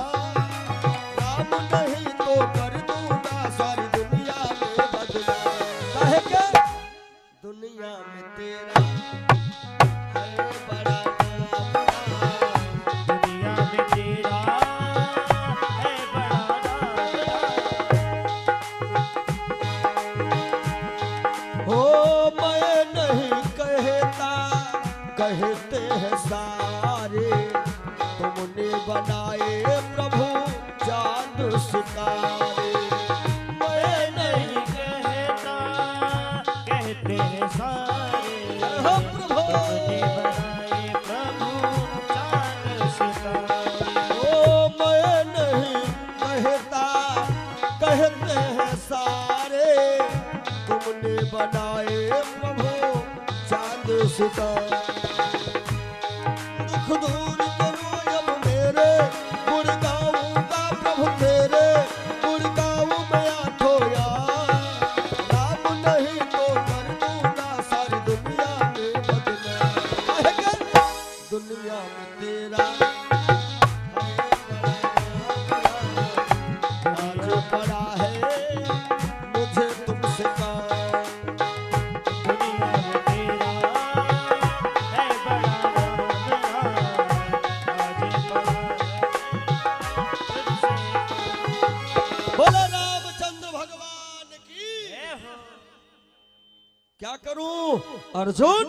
राम नहीं तो कर दूंगा सारी दुनिया में बदनाम। काहे के दुनिया में तेरा है बड़ा नाम, दुनिया में तेरा है बड़ा नाम। हो मैं नहीं कहता, कहते हैं सारे, तुमने बनाए प्रभु चांद सितारे। मैं नहीं कहता कहते हैं सारे, हो प्रभु, तुमने बनाए प्रभु चांद सितारे। ओ मैं नहीं कहता, कहते हैं सारे, तुमने बनाए प्रभु चांद सितारे। दुख दूर करो अब मेरे, गुण गाऊंगा प्रभु तेरे, गुण गाऊं मैं आठों यार, राम नहीं तो कर दूंगा सारी दुनिया में बदनाम। काहे के दुनिया में तेरा आज बड़ा है मुझे तुमसे काम। दुनिया में तेरा है बड़ा नाम, आज बड़ा तुझसे बोला रामचंद्र भगवान की। है हो। क्या करूं अर्जुन?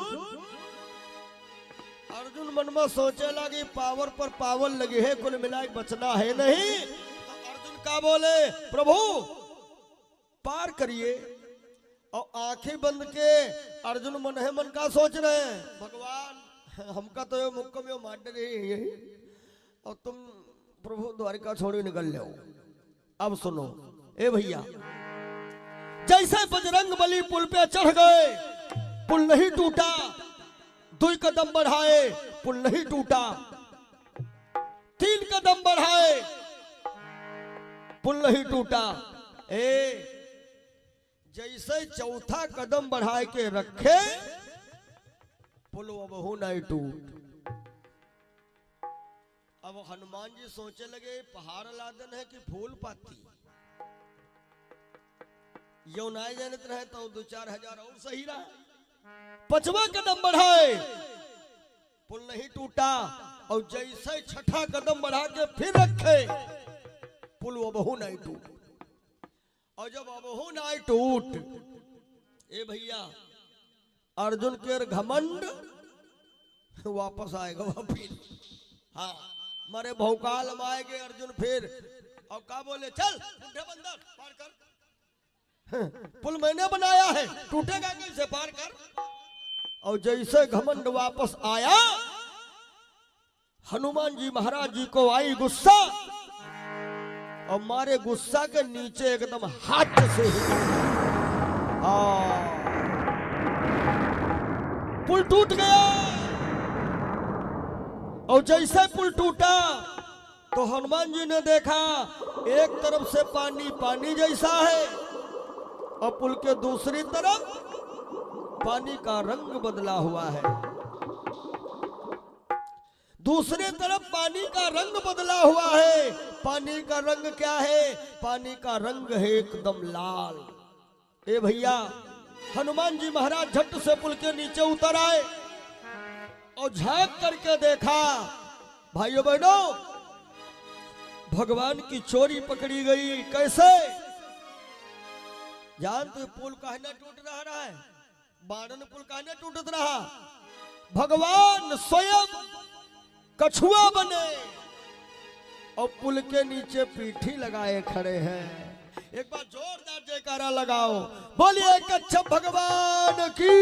अर्जुन मन में सोचे लगी पावर पर पावर लगी है, कुल मिला के बचना है नहीं। तो अर्जुन का बोले प्रभु पार करिए, और आंखें बंद के अर्जुन मन है मन का सोच रहे हैं, भगवान हमका तो ये मुक्का में मार रही है, और तुम प्रभु द्वारिका छोड़ी निकल जाओ। अब सुनो ए भैया, जैसे बजरंग बली पुल पे चढ़ गए, पुल नहीं टूटा, 2 कदम बढ़ाए पुल नहीं टूटा, 3 कदम बढ़ाए पुल नहीं टूटा। जैसे चौथा कदम बढ़ाए के रखे, पुल वबहू नहीं टूट। अब हनुमान जी सोचे लगे पहाड़ लादन है कि फूल पाती, यो ना जानत रहे तो 2-4 हजार और सही रहा। 5वां कदम बढ़ाए पुल नहीं टूटा, और जैसे 6ठा कदम बढ़ा के फिर रखे, पुल वबहू नहीं टूट। और जब वबहू नहीं टूट, ए भैया अर्जुन के घमंड वापस आएगा वापिस। हाँ मारे भौकाल माएगे अर्जुन फिर, और का बोले चल बूढ़े बंदर पार कर, पुल मैंने बनाया है टूटेगा कैसे, पार कर। और जैसे घमंड वापस आया, हनुमान जी महाराज जी को आई गुस्सा, और मारे गुस्सा के नीचे एकदम हाथ से पुल टूट गया। और जैसे पुल टूटा तो हनुमान जी ने देखा एक तरफ से पानी पानी जैसा है, और पुल के दूसरी तरफ पानी का रंग बदला हुआ है। दूसरे तरफ पानी का रंग बदला हुआ है। पानी का रंग क्या है? पानी का रंग है एकदम लाल। ए भैया, हनुमान जी महाराज झट से पुल के नीचे उतर आए और झांक करके देखा, भाइयों बहनों, भगवान की चोरी पकड़ी गई। कैसे? जानते पुल कहना टूट रहा है, बाणन पुल कहना टूटत रहा। भगवान स्वयं कछुआ बने और पुल के नीचे पीठी लगाए खड़े हैं। एक बार जोरदार जयकारा लगाओ, बोलिए कच्छप भगवान की।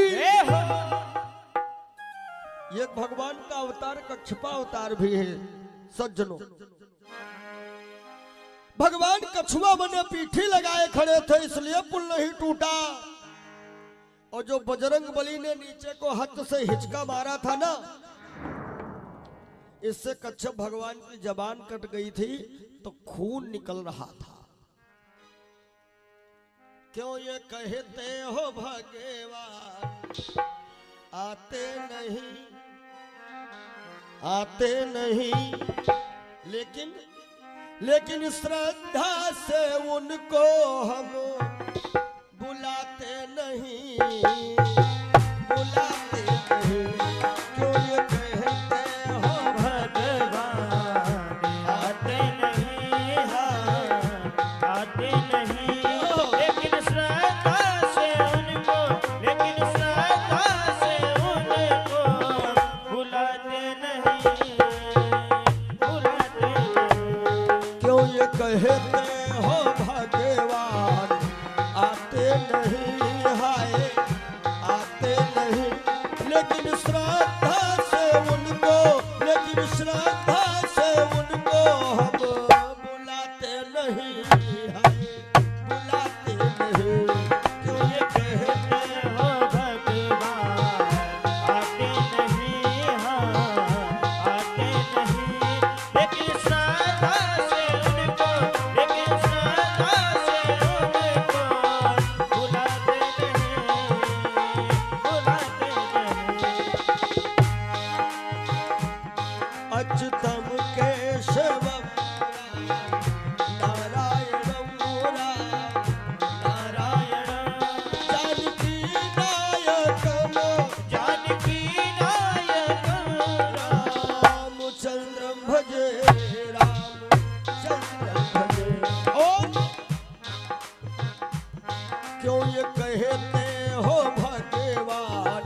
ये भगवान का अवतार कच्छपा अवतार भी है सज्जनों। भगवान कछुआ बने पीठी लगाए खड़े थे, इसलिए पुल नहीं टूटा। और जो बजरंग बली ने नीचे को हाथ से हिचका मारा था ना, इससे कच्छप भगवान की जबान कट गई थी तो खून निकल रहा था। क्यों ये कहते हो भगवान आते नहीं, लेकिन श्रद्धा से उनको हम बुलाते नहीं। क्यों ये कहते हो भगवान आते नहीं, आते नहीं, लेकिन श्रद्धा से उनको बुलाते नहीं। क्यों ये कहते हो भगवान आते नहीं, हाय आते नहीं, लेकिन श्रद्धा से उनको हम बुलाते नहीं, हाय बुलाते नहीं। क्यों ये कहते हो भगवान आते नहीं, आते नहीं, लेकिन श्रद्धा से उनको बुलाते नहीं। अच्युतम केशवम नारायणम जानकी नायकम रामचंद्रम भजे और क्यों ये कहते हो भगवान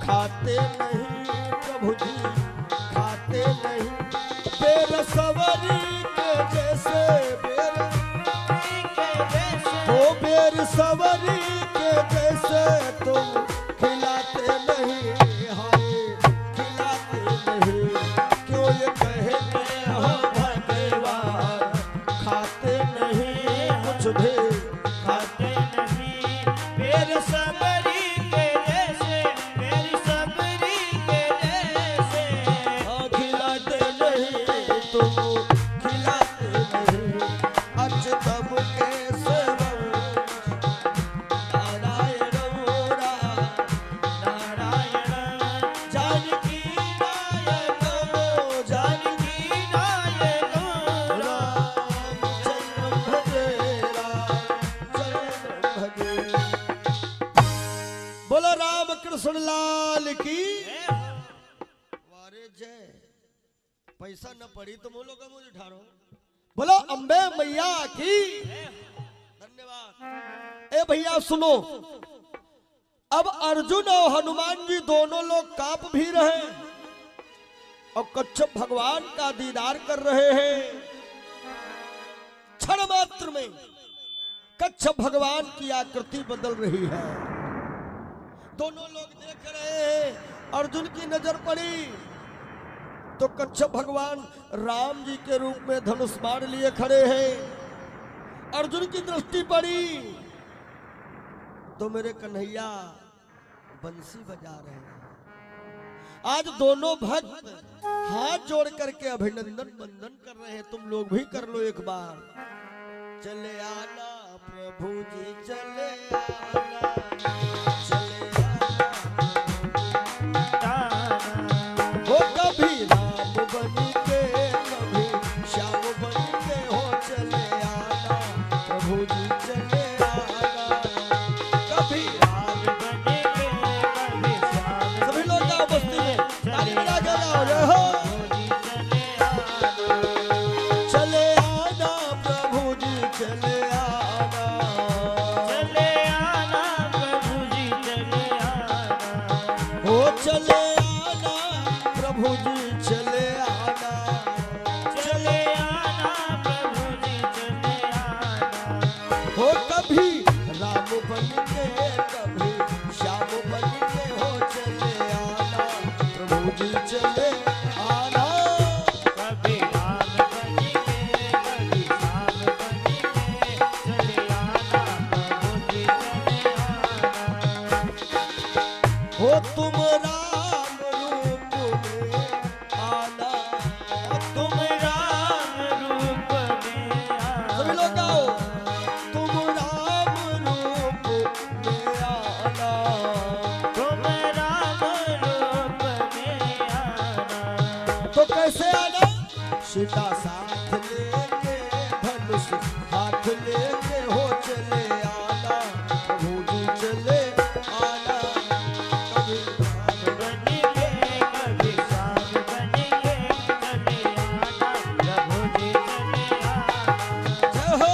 खाते नहीं, प्रभु जी खाते नहीं। बेरसवरी के जैसे बेरसवरी के जैसे तुम खिलाते नहीं, हाय खिलाते नहीं। क्यों ये कहते हो भगवान खाते नहीं, कुछ भी खाते नहीं, मेरे सबरी के जैसे, मेरी सबरी के जैसे खिलाते नहीं, तुम खिलाते नहीं। अच्युतम केशवम नारायणम जानकी नायकम रामचंद्रम भजे बोलो राम कृष्ण लाल की। वारे जय। पैसा न पड़ी तो मोलो का मुझे ठारो। बोलो अम्बे मैया की। धन्यवाद। ए भैया सुनो, अब अर्जुन और हनुमान जी दोनों लोग कांप भी रहे और कच्छप भगवान का दीदार कर रहे हैं। क्षण मात्र में कच्छप भगवान की आकृति बदल रही है। दोनों लोग देख रहे हैं। अर्जुन की नजर पड़ी तो कच्छप भगवान राम जी के रूप में धनुष बाण लिए खड़े हैं। अर्जुन की दृष्टि पड़ी तो मेरे कन्हैया बंसी बजा रहे हैं। आज दोनों भक्त हाथ जोड़ करके अभिनंदन वंदन कर रहे हैं। तुम लोग भी कर लो एक बार। चले आना प्रभु जी चले आना, चले हो कभी राम बन के कभी श्याम बन के हो। चले आना प्रभु जी चले आना, कभी राम बने के कभी श्याम सभी लोग जाओ बस्ती में ताली बजा के जाओ जय हो। चले आना प्रभु जी चले आना, चले बन के, कभी श्याम बन के हो चले आना, प्रभु जी चले आना। कभी राम बनेंगे, कभी श्याम बनेंगे, चले आना प्रभु जी चले आना। हो तुम राम रूप में आना, तुम राम रूप में सभी आना। लोग गाओ, तुम राम रूप में आना। तुम राम रूप में आना। तो कैसे आना? सीता साथ लेके, धनुष हाथ लेके हो चले आना, प्रभु जी चले आना। कभी राम बनेंगे, कभी श्याम बनेंगे, चले आना प्रभु जी चले आना। जय हो।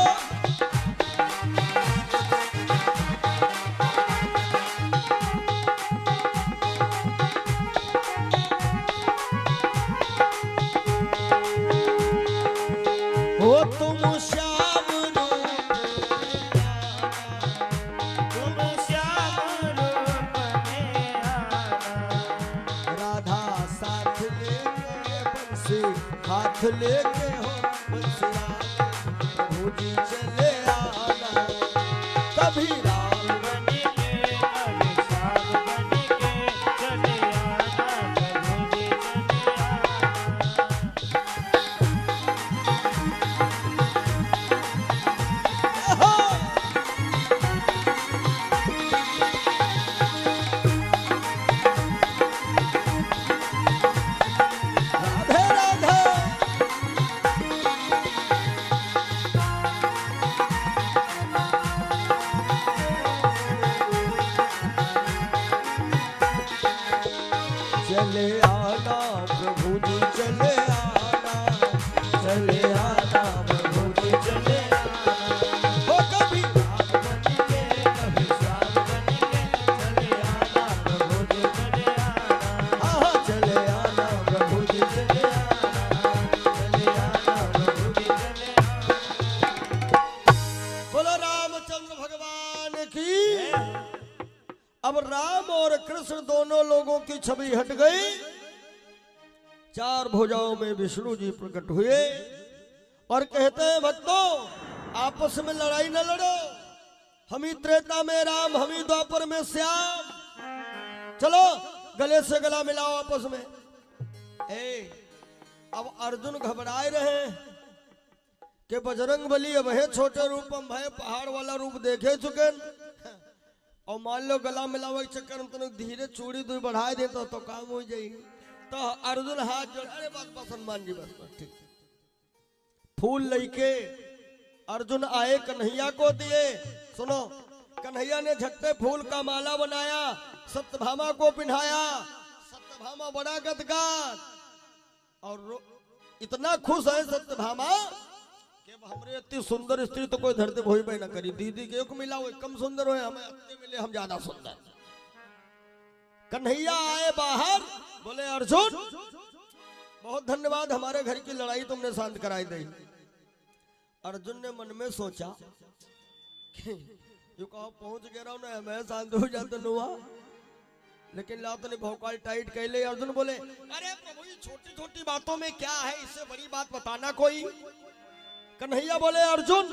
हो तुम श्याम रूप में आना, तुम श्याम रूप में आना। राधा साथ लेके, बंसी हाथ लेके हो बंसियाना, प्रभु जी चले आना। कभी राम बनेंगे, कभी श्याम बनेंगे, चले आना प्रभु जी चले आना। हो। राधे राधे। चले आना प्रभु जी चले आना, चले आना प्रभु जी चले आना। हो कभी राम बनेंगे, कभी श्याम बनेंगे, चले आना प्रभु जी चले आना। हाँ चले आना प्रभु जी चले आना, चले आना प्रभु जी चले आना। बोलो रामचंद्र भगवान की। अब राम और कृष्ण दोनों लोगों की छवि हट गई, चार भुजाओं में विष्णु जी प्रकट हुए और कहते हैं भक्तों आपस में लड़ाई न लड़ो, हम ही त्रेता में राम, हम ही द्वापर में श्याम, चलो गले से गला मिलाओ आपस में। अब अर्जुन घबराए रहे कि बजरंग बली अब है छोटे रूपम भय, पहाड़ वाला रूप देखे चुके, और मान लो गला मिलावे के चक्कर में तने धीरे चूड़ी दूरी बढ़ाए दे तो काम हो जाएगी। तो अर्जुन हाथ जोड़, अरे बस हनुमान जी बस ठीक। फूल लेके अर्जुन आए कन्हैया को दिए। सुनो, कन्हैया ने झट्टे फूल का माला बनाया, सत्यभामा को पिन्हाया। सत्यभामा बड़ा गदगद और इतना खुश है सत्यभामा कि हमरे इतनी सुंदर स्त्री तो कोई धरती भोई पे न करी। दीदी के एक मिला वो कम सुंदर हो, हमें अपने मिले हम ज्यादा सुंदर। कन्हैया आए बाहर, बोले अर्जुन बहुत धन्यवाद, हमारे घर की लड़ाई तुमने शांत कराई दी। अर्जुन ने मन में सोचा कि जो कहो पहुंच गया रहा ना मैं शांत हो जाता नुआ, लेकिन लात ने भौकाल टाइट कर ले। अर्जुन बोले अरे प्रभु ये छोटी छोटी बातों में क्या है, इससे बड़ी बात बताना कोई। कन्हैया बोले अर्जुन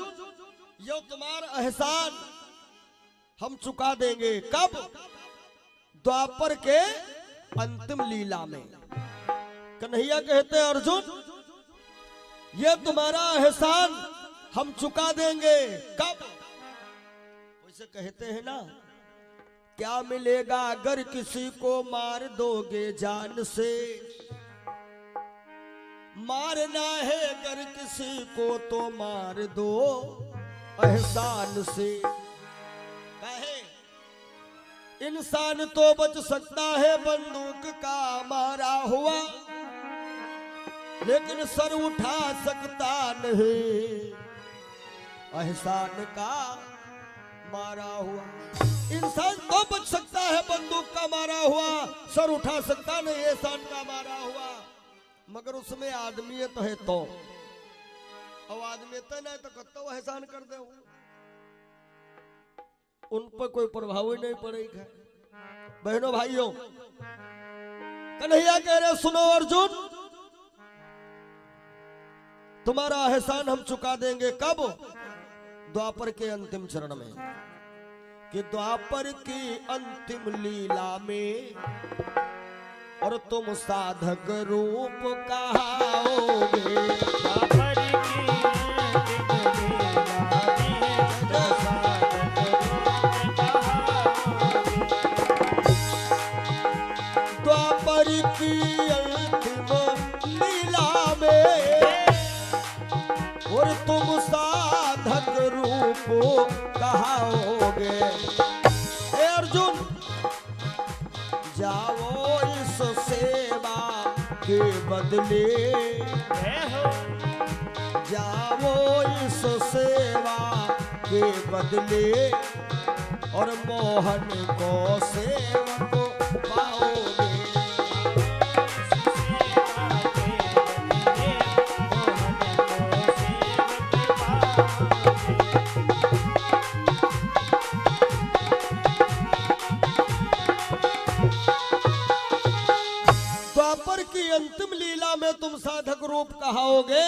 ये तुम्हारा एहसान हम चुका देंगे। कब? द्वापर के अंतिम लीला में। कन्हैया कहते अर्जुन ये तुम्हारा एहसान हम चुका देंगे। कब? वैसे कहते हैं ना, क्या मिलेगा अगर किसी को मार दोगे जान से, मारना है अगर किसी को तो मार दो एहसान से। कहे इंसान तो बच सकता है बंदूक का मारा हुआ, लेकिन सर उठा सकता नहीं एहसान का मारा हुआ। इंसान तो बच सकता है बंदूक का मारा हुआ, सर उठा सकता नहीं एहसान का मारा हुआ। मगर उसमें आदमियत है तो, और आदमियत नहीं तो कत्तो एहसान कर दे। उन पर कोई प्रभाव ही नहीं पड़ेगा। बहनों भाइयों, कन्हैया कह रहे सुनो अर्जुन, तुम्हारा एहसान हम चुका देंगे। कब? द्वापर के अंतिम चरण में, कि द्वापर की अंतिम लीला में और तुम साधक रूप कहाओगे। द्वापर की अंतिम लीला में तुम साधक रूप कहाओगे। द्वापर की अंतिम लीला में और तुम साधक रूप कहाओगे। हे अर्जुन, जाओ इस सेवा के बदले, जाओ इस सेवा के बदले और मोहन को सेवक पाओगे। द्वापर की अंतिम लीला में तुम साधक रूप कहाओगे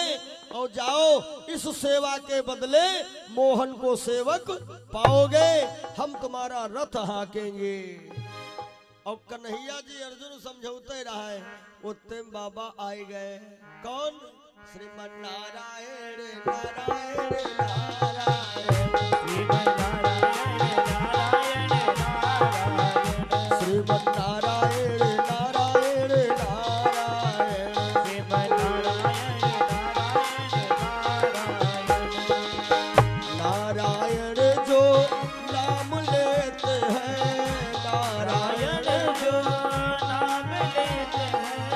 और जाओ इस सेवा के बदले मोहन को सेवक पाओगे। हम तुम्हारा रथ हाँकेंगे। और कन्हैया जी अर्जुन समझौते रहा है, उतने बाबा आए गए। कौन? श्रीमन नारायण नारायण नारायण, श्रीमन नारायण नारायण नारायण। नारायण जो नाम लेते हैं, नारायण जो नाम लेते हैं,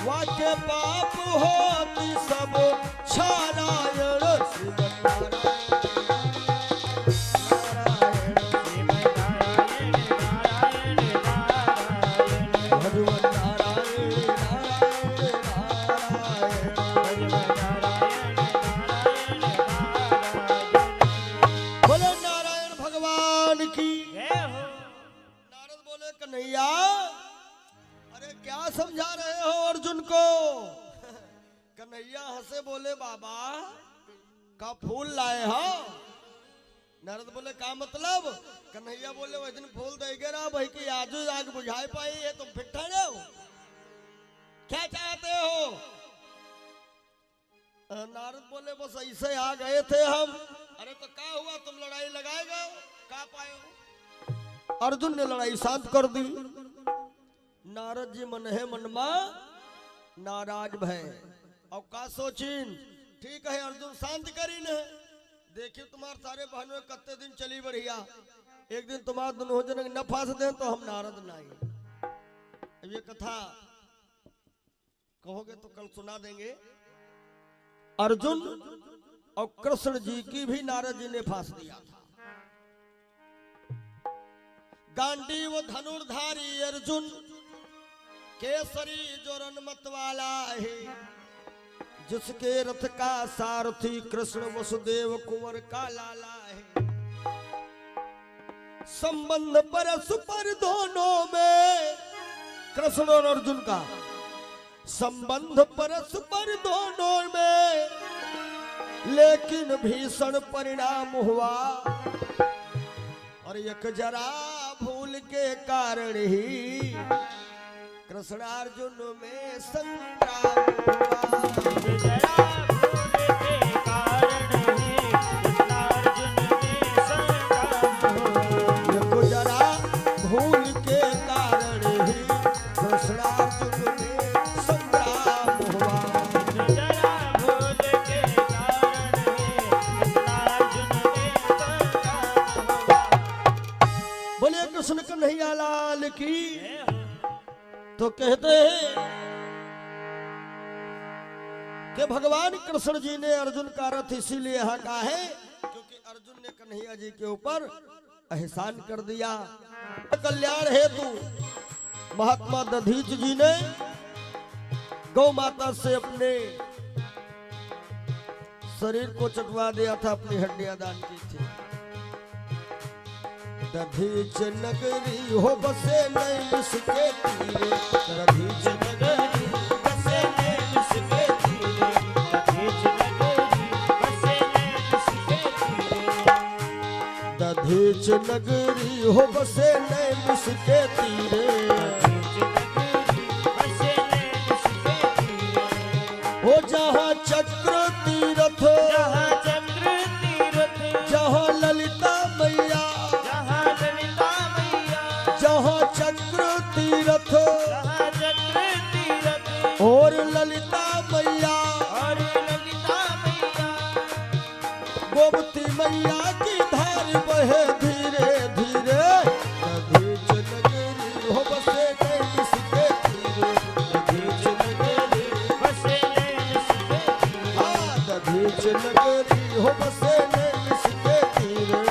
वाक्य पाप होती सब छारायण। श्रीमन कन्हैया, अरे क्या समझा रहे हो अर्जुन को? कन्हैया हंसे बोले बाबा का फूल लाए हो? नारद बोले का मतलब? कन्हैया बोले वह दिन फूल देगे रहा भाई की आज आग बुझाए पाई है, तुम फिर ठहरे हो, क्या चाहते हो? नारद बोले बस ऐसे आ गए थे हम। अरे तो क्या हुआ, तुम लड़ाई लगाए गए, का पाए हो? अर्जुन ने लड़ाई शांत कर दी। नारद जी मन है मनमा नाराज भय। अब का सोचिन? ठीक है अर्जुन शांत करी न, देखिए तुम्हारे सारे बहनों कत्ते दिन चली बढ़िया, एक दिन तुम्हारे दोनों जन न फांस दे तो हम नारद नहीं। अब ये कथा कहोगे तो कल सुना देंगे। अर्जुन और कृष्ण जी की भी नारद जी ने फांस दिया था। गांडीव धनुर्धारी अर्जुन, केसरी जो रणमत वाला है, जिसके रथ का सारथी कृष्ण वसुदेव कुंवर का लाला है। संबंध परस्पर दोनों में, कृष्ण और अर्जुन का संबंध परस्पर दोनों में, लेकिन भीषण परिणाम हुआ और एक जरा भूल के कारण ही कृष्णार्जुन में संग्राम हुआ। जरा भूल के कारण ही कृष्णार्जुन में संग्राम हुआ। एक जरा भूल के कारण ही कृष्णार्जुन में संग्राम हुआ। जरा भूल के कारण ही कृष्णार्जुन में संग्राम हुआ। बोले कृष्ण कन्हैया लाल की। तो कहते हैं कि भगवान कृष्ण जी ने अर्जुन का रथ इसीलिए हाँका है क्योंकि अर्जुन ने कन्हैया जी के ऊपर एहसान कर दिया। कल्याण हेतु महात्मा दधीच जी ने गौ माता से अपने शरीर को चटवा दिया था, अपनी हड्डियां दान की थी। दधीच नगरी हो बसे नैमिष के तीरे, दधीच नगरी बसे नैमिष के तीरे, दधीच नगरी बसे नैमिष के तीरे। दधीच नगरी हो बसे नैमिष के तीरे, दधीच नगरी बसे नैमिष के तीरे। हो जहाँ चक्र तीरथ, जहाँ चक्र तीरथ, जहाँ ललिता मैया, जहाँ ललिता मैया, जहाँ चक्र तीरथ जहाँ चक्र तीरथ, और ललिता मैया, और ललिता मैया। गोमती मैया की धार बहे धीरे धीरे, दधीच नगरी हो बसे नैमिष के तीरे, दधीच नगरी, बसे नैमिष के तीरे, हाँ दधीच नगरी हो बसे नैमिष के तीरे,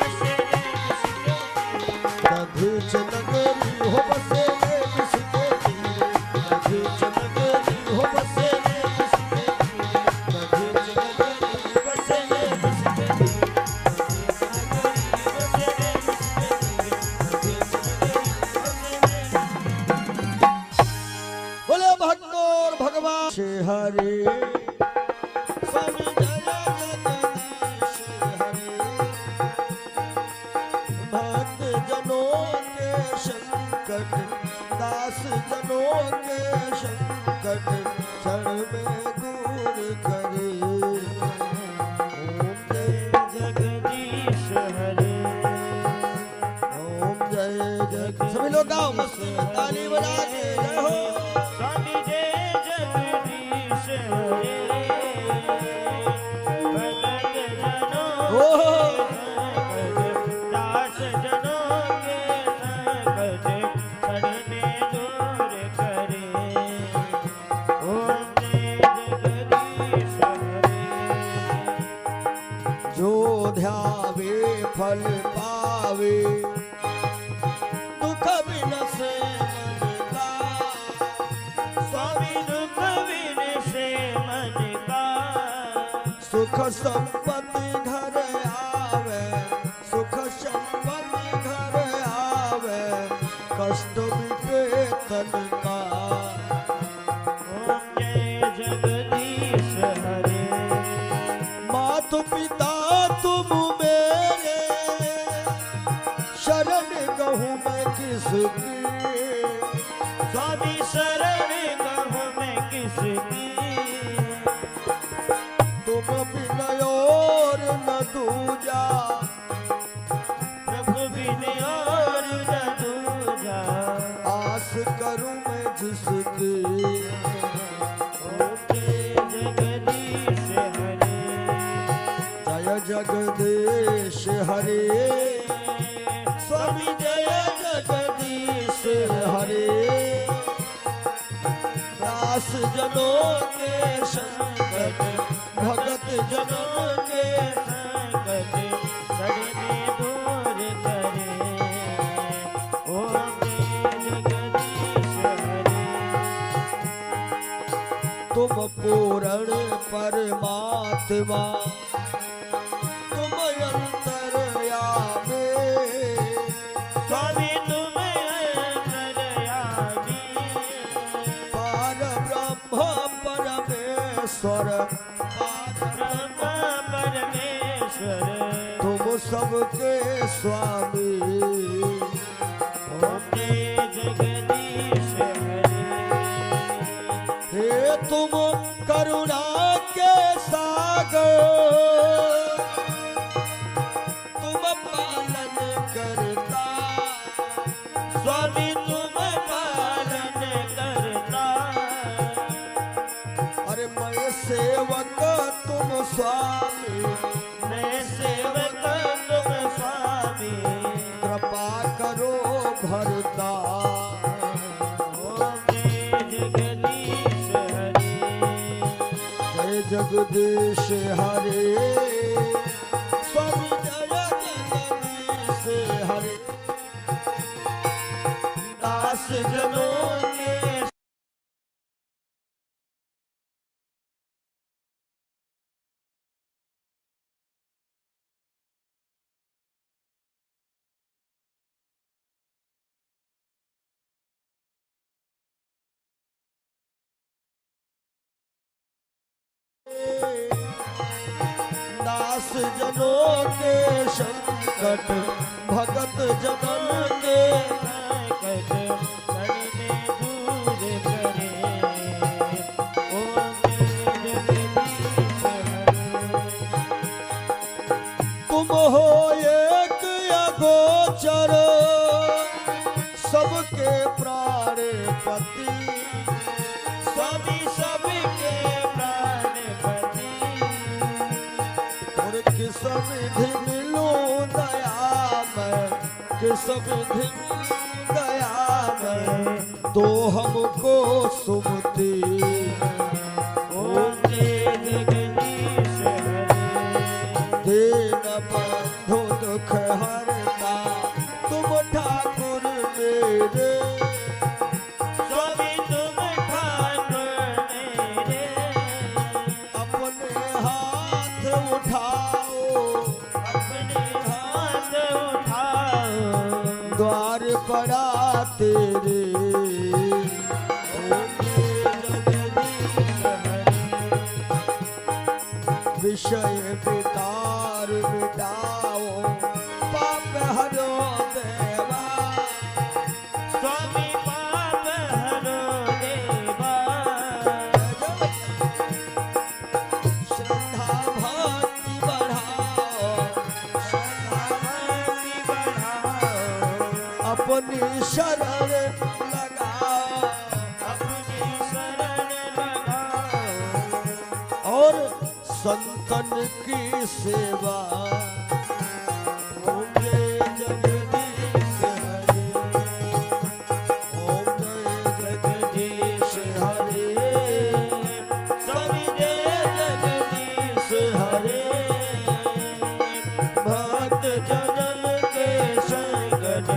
बसे नैमिष के तीरे। दधीच नगरी हो बसे नैमिष के तीरे, दधीच नगरी हो बसे नैमिष के तीरे, दधीच नगरी बसे नैमिष के तीरे, बसे नैमिष के तीरे, दधीच नगरी। बसे नैमिष। बोले भक्तों और भगवान श्री हरि स्वामी जय जगदीश हरि, भक्त जनों के संकट, दास जनों के संकट क्षण में दूर करे। ओम जय जगदीश हरे, ओम जय जय, सभी लोग गाओ मस्त ताली बजा के जय हो। स्वामी जय जगदीश हरे, भगत जनों ओह! के संकट, दास जनों के संकट क्षण में दूर करे। ओम जय जगदीश हरे। जो ध्यावे फल पावे, दुख बिनसे मन का, स्वामी दुख विनसे मन का, सुख संपत्ति घर आवे, सुख संपत्ति घर आवे, कष्ट मिटे तन का। ओम जय जगदीश हरे। मातु पिता तुम मेरे, शरण कहूँ मैं किसकी, स्वामी शरण कहूँ मैं किसकी, तुम बिन और न दूजा, प्रभु बिन और न दूजा। आस करूं मैं जिसकी। ओम जय जगदीश हरे, जय जगदीश हरे, स्वामी जय जगदीश हरे, दास जनों के संकट, भगत जनों के संकट क्षण में दूर करे। ओम जय जगदीश हरे। तुम पूर्ण परमात्मा, तुम अंतर्यामी, स्वामी तुम अंतर्यामी, पार ब्रह्म परमेश्वर, ब्रह्म परमेश्वर, तुम सबके स्वामी। ओम जय जगदीश हरे। हे तुम करुणा के सागर, तुम पालन करता, स्वामी तुम पालन करता, अरे मैं सेवक तुम स्वामी, मैं सेवक तुम स्वामी। कृपा करो भरता। ओम जय जगदीश हरे। जय जगदीश हरे, स्वामी जय जगदीश हरे, दास जनों दास जनों के संकट भगत जनन के संकट करने दूर करे ओ मेरे जगदीश हरे। तुम हो एक अगोचर सबके प्राणपति सभी सबके प्राणपति और किस विधि मिलूं दया में किस विधि मिलूं दया में तो हमको सुमति ओ मेरे जगदीश हरे। दीन बंधु दुख हरता तुम ठाकुर मेरे स्वामी तुम ठाकुर मेरे अपने हाथ उठाओ अपने हाथ उठाओ द्वार पड़ा तेरे ओ मेरे जगदीश हरे। विषय विकार मिटाओ पाप हरो देवा स्वामी पाप हरो देवा श्रद्धा भक्ति बढ़ाओ श्रद्धा भक्ति बढ़ाओ अपनी शरण लगाओ अपनी शरण लगाओ और संतन की सेवा ओम जय जगदीश हरे ओम जय जगदीश हरे स्वामी जय जगदीश हरे। भक्त जनन के संकट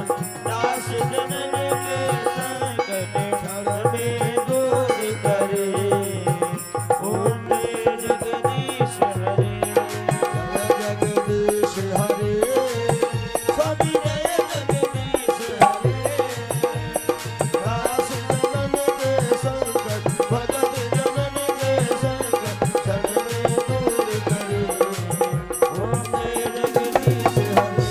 दास जनन के संकट क्षण में दूर करे ओम जय जगदीश हरे। जगदीश हरे स्वामी जय जगदीश हरे। दास जनन के संकट भगत जनन के संकट क्षण में दूर करे ओम जय जगदीश हरे।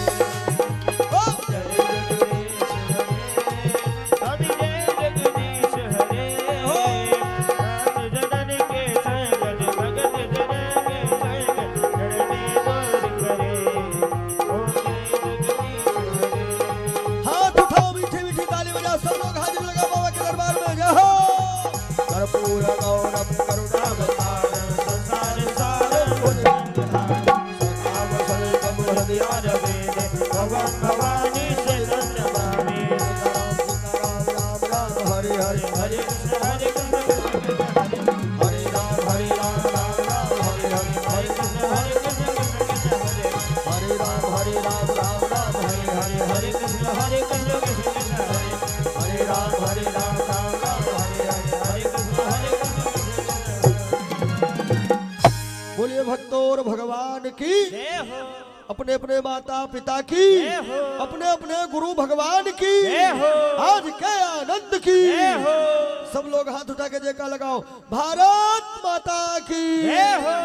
ओ जय जगदीश हरे। स्वामी जय जगदीश हरे। दास जनन के संकट भगत जनन के संकट क्षण में दूर करे ओम जय जगदीश हरे। हाथ उठाओ मीठी मीठी ताली बजाओ सब लोग हाजिर लगाओ बाबा के दरबार में जय हो कर्पूर गौरव करुणावतारम संसार सारं भुजगेन्द्रहारं सखावसं हृदयारविन्दे भवं भवानी से नमामि। राम राम राम हरे हरे हरे कृष्ण कृष्ण हरे राम राम राम हरे हरे हरे कृष्ण कृष्ण हरे हरे राम राम हरे हरे हरे कृष्ण कृष्ण हरे हरे राम राम हरे हरे हरे कृष्ण बोलिए भक्तों और भगवान की जय हो अपने अपने माता पिता की जय हो अपने अपने गुरु भगवान की जय हो आज के आनंद की जय हो सब लोग हाथ उठा के जयकार लगाओ भारत माता की जय हो।